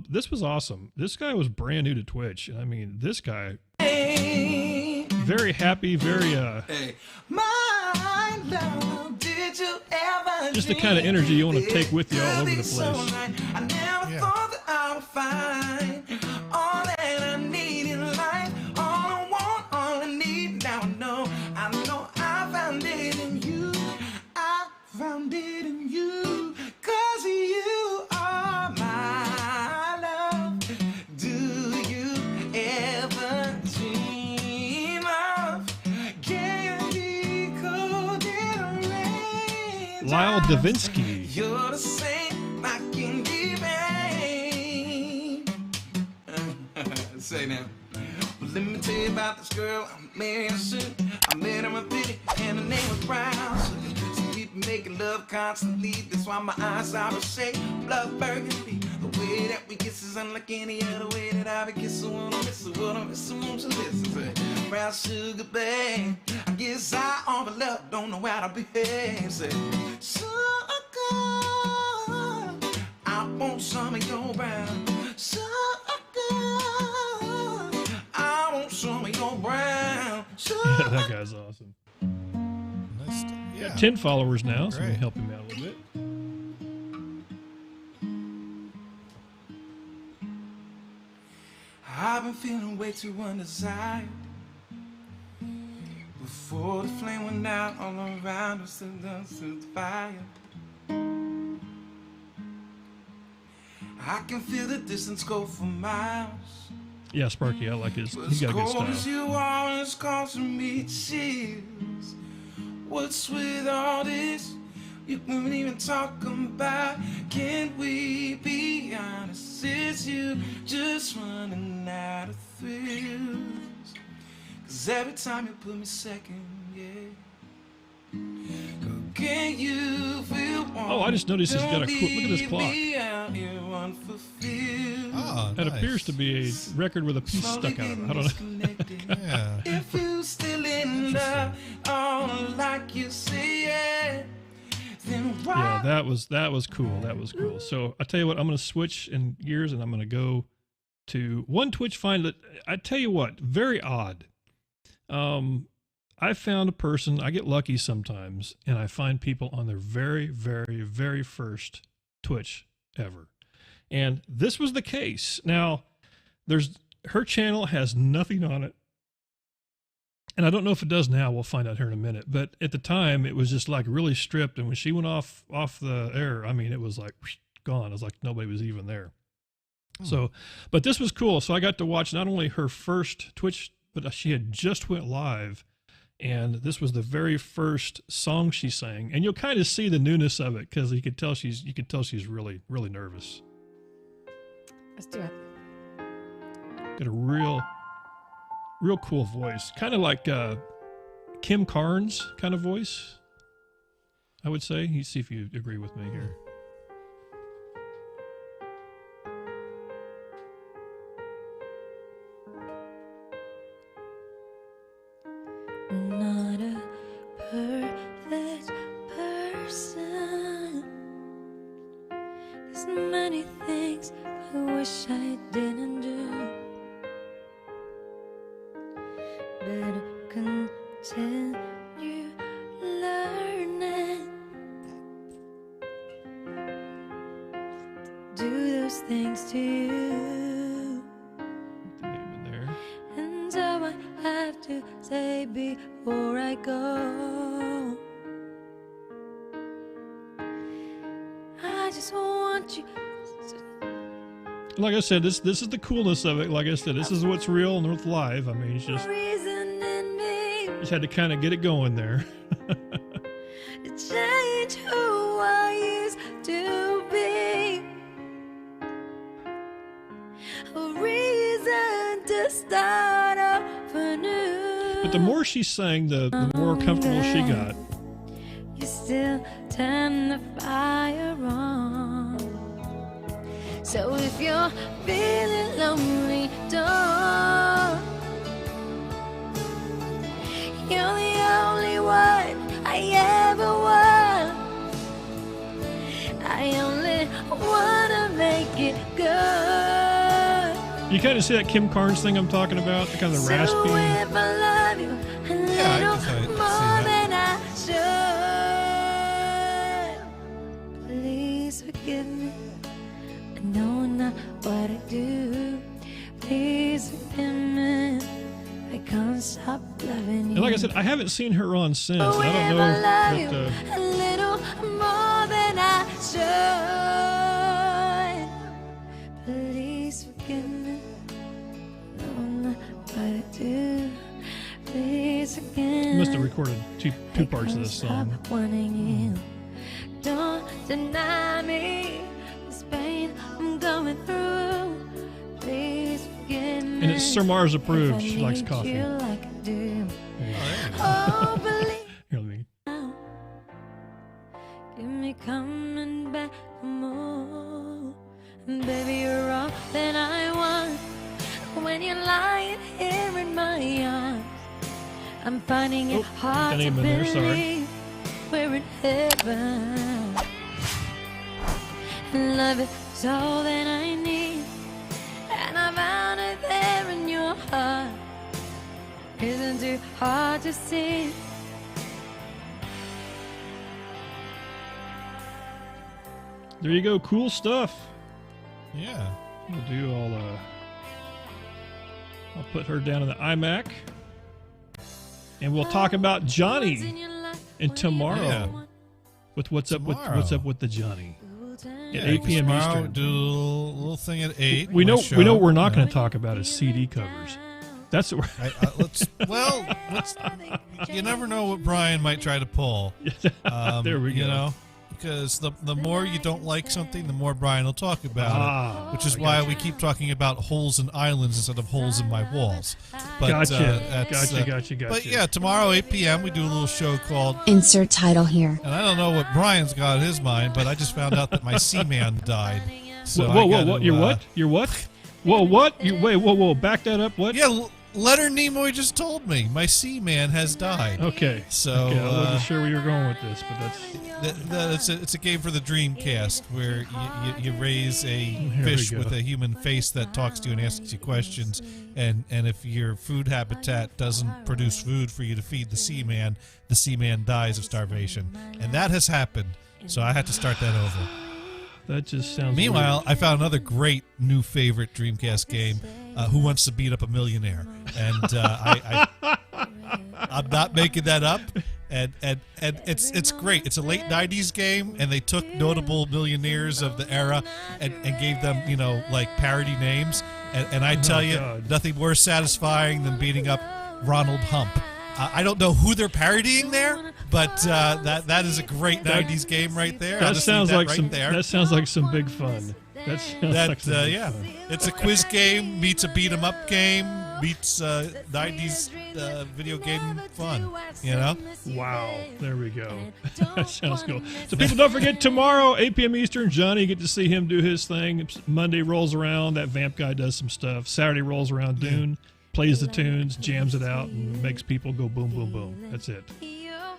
This was awesome. This guy was brand new to Twitch. I mean, this guy very happy, very My love, did you ever just the kind of energy you want to take with you all over the so place. right? I never thought that I would find all that I need in life. All I want, all I need. Now I know I found it in you. I found it in you. 'Cause you are my love. Do you ever dream of candy coated rain? Lyle Davinsky. You're the same, my candy rain. Say now. Well, let me tell you about this girl. I met her soon. I met her in Philly, and her name was Brown. So we making love constantly. That's why my eyes always say blood burgundy. The way that we kiss is unlike any other way that I would kiss her. When I miss her, when I miss her, won't you listen? Say, brown sugar, babe. I guess I overlove, don't know how to behave. Say, sugar, I want some of your brown. Sugar, I want some of your brown. Yeah, that guy's awesome. Got 10 followers now, so we can help him out a little bit. I've been feeling way too undesired. Before the flame went out all around us and dance to the fire. I can feel the distance go for miles. Yeah, Sparky, I like his. He's got a good Cold as style. you are, it's causing me chills. What's with all this? You couldn't even talk about. Can't we be honest? Is you just running out of thrills? 'Cause every time you put me second, yeah. Can you feel Oh, I just noticed he's got a cool. Look at this clock. Oh, That nice. appears to be a record with a piece stuck out of it. I don't know. Yeah. If you still in love, oh, like you say, yeah, then why? Yeah, that was cool. That was cool. So I tell you what, I'm going to switch in gears and I'm going to go to one Twitch find that I tell you what, very odd. I found a person. I get lucky sometimes, and I find people on their very, very, very first Twitch ever. And this was the case. Now, her channel has nothing on it. And I don't know if it does now. We'll find out here in a minute. But at the time, it was just like really stripped. And when she went off the air, I mean, it was like gone. It was like nobody was even there. So, but this was cool. So I got to watch not only her first Twitch, but she had just went live. And this was the very first song she sang. And you'll kind of see the newness of it because you could tell she's really, really nervous. Let's do it. Got a real cool voice. Kind of like Kim Carnes kind of voice, I would say. You see if you agree with me here. Not a perfect person. There's many things I wish I didn't do. Better continue learning. Do those things to you. And so I have to say before I go, I just want you to. Like I said, this is the coolness of it. Like I said, this is what's real and what's live. I mean, it's just had to kind of get it going there. To change who I used to be. A reason to start off anew. But the more she sang, the more comfortable she got. the fire on. So if you're feeling lonely, don't. You're the only one I ever want. I only wanna make it good. You kind of see that Kim Carnes thing I'm talking about, kind of the raspy. So if I love you a little more than I should, please forgive me. I know not what I do. Please forgive me. I can't stop loving you. And like I said, I haven't seen her on since. Oh, I don't if know. I love But, you a little more than I should, please forgive me. No, not what I do. Please forgive me. must have recorded two parts of this song. Stop wanting you. Don't deny me this pain I'm going through. Please forgive me. And it's Sir Mars approved. if I She likes need coffee. you like I do. Oh, believe Here, let me- Give me coming back for more. Baby, you're all that I want. When you're lying here in my arms, I'm finding it hard got to him in there, sorry. believe we're in heaven. And love is all that I need, and I found it there in your heart. Isn't too hard to see. There you go. Cool stuff. Yeah. We'll do I'll put her down in the iMac. And we'll talk about Johnny and tomorrow. Yeah. With what's up with the Johnny. Yeah, At 8 p.m. tomorrow, Eastern. do a little thing at 8. We know my show. what we're not going to talk about is CD covers. That's what you never know what Brian might try to pull. There we go. You know, because the more you don't like something, the more Brian will talk about it. Which is why we keep talking about holes in islands instead of holes in my walls. But, Gotcha. Gotcha. But yeah, tomorrow 8 p.m. we do a little show called Insert title here. And I don't know what Brian's got in his mind, but I just found out that my Seaman died. So whoa! You're what? You're what? Whoa! What? Whoa! Back that up. What? Yeah, Leonard Nimoy just told me my Seaman has died. Okay. So I wasn't sure where you were going with this, but it's a game for the Dreamcast where you raise a There we fish go. with a human face that talks to you and asks you questions, and if your food habitat doesn't produce food for you to feed the Seaman dies of starvation, and that has happened. So I had to start that over. That just sounds. Meanwhile, I found another great new favorite Dreamcast game, Who Wants to Beat Up a Millionaire, and I'm not making that up. And it's great. It's a late '90s game, and they took notable millionaires of the era and gave them like parody names. And I tell you, God. nothing more satisfying than beating up Ronald Hump. I don't know who they're parodying there, but that is a great '90s game right there. That sounds like right some. there. That sounds like some big fun. That sounds like some big yeah, fun. it's a quiz game meets a beat 'em up game meets '90s video game fun. Wow, there we go. That sounds cool. So people, don't forget tomorrow, 8 p.m. Eastern, Johnny, you get to see him do his thing. Monday rolls around, that Vamp guy does some stuff. Saturday rolls around, Dune plays the tunes, jams it out, and makes people go boom, boom, boom. That's it.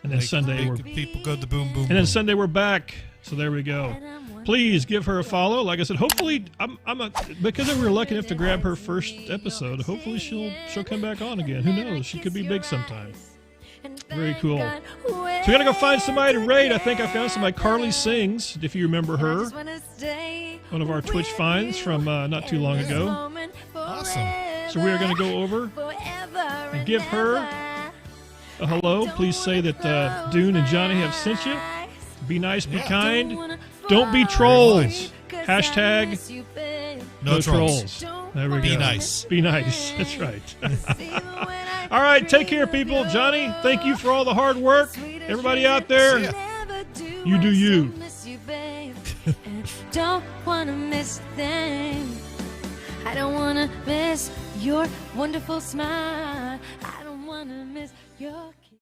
And then Sunday people go the boom, boom. And then Sunday we're back. So there we go. Please give her a follow. Like I said, hopefully because we were lucky enough to grab her first episode. Hopefully she'll come back on again. Who knows? She could be big sometime. Very cool. So we gotta go find somebody to raid. I think I found somebody. Carly Sings, if you remember her, one of our Twitch finds from not too long ago. Awesome. So we are going to go over and give her a hello. Please say that Dune and Johnny have sent you. Be nice, be kind. Don't be trolls. Hashtag no trolls. There we go. Be nice. Be nice. That's right. All right, take care, people. Johnny, thank you for all the hard work. Everybody out there, you do you. Don't wanna miss a thing. I don't wanna miss your wonderful smile. I don't wanna miss your kiss.